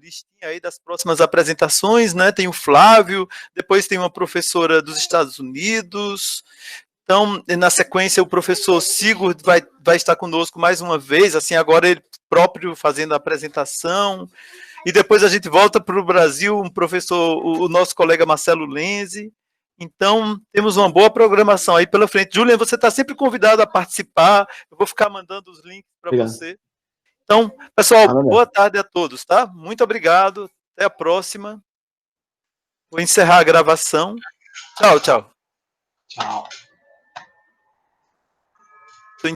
listinha aí das próximas apresentações, né? Tem o Flávio, depois tem uma professora dos Estados Unidos. Então, na sequência, o professor Sigurd vai estar conosco mais uma vez, assim, agora ele próprio fazendo a apresentação, e depois a gente volta para o Brasil, um professor, o nosso colega Marcelo Lenzi. Então, temos uma boa programação aí pela frente. Julian, você está sempre convidado a participar, eu vou ficar mandando os links para você. Então, pessoal, boa tarde a todos, tá? Muito obrigado, até a próxima. Vou encerrar a gravação. Tchau, tchau. Tchau.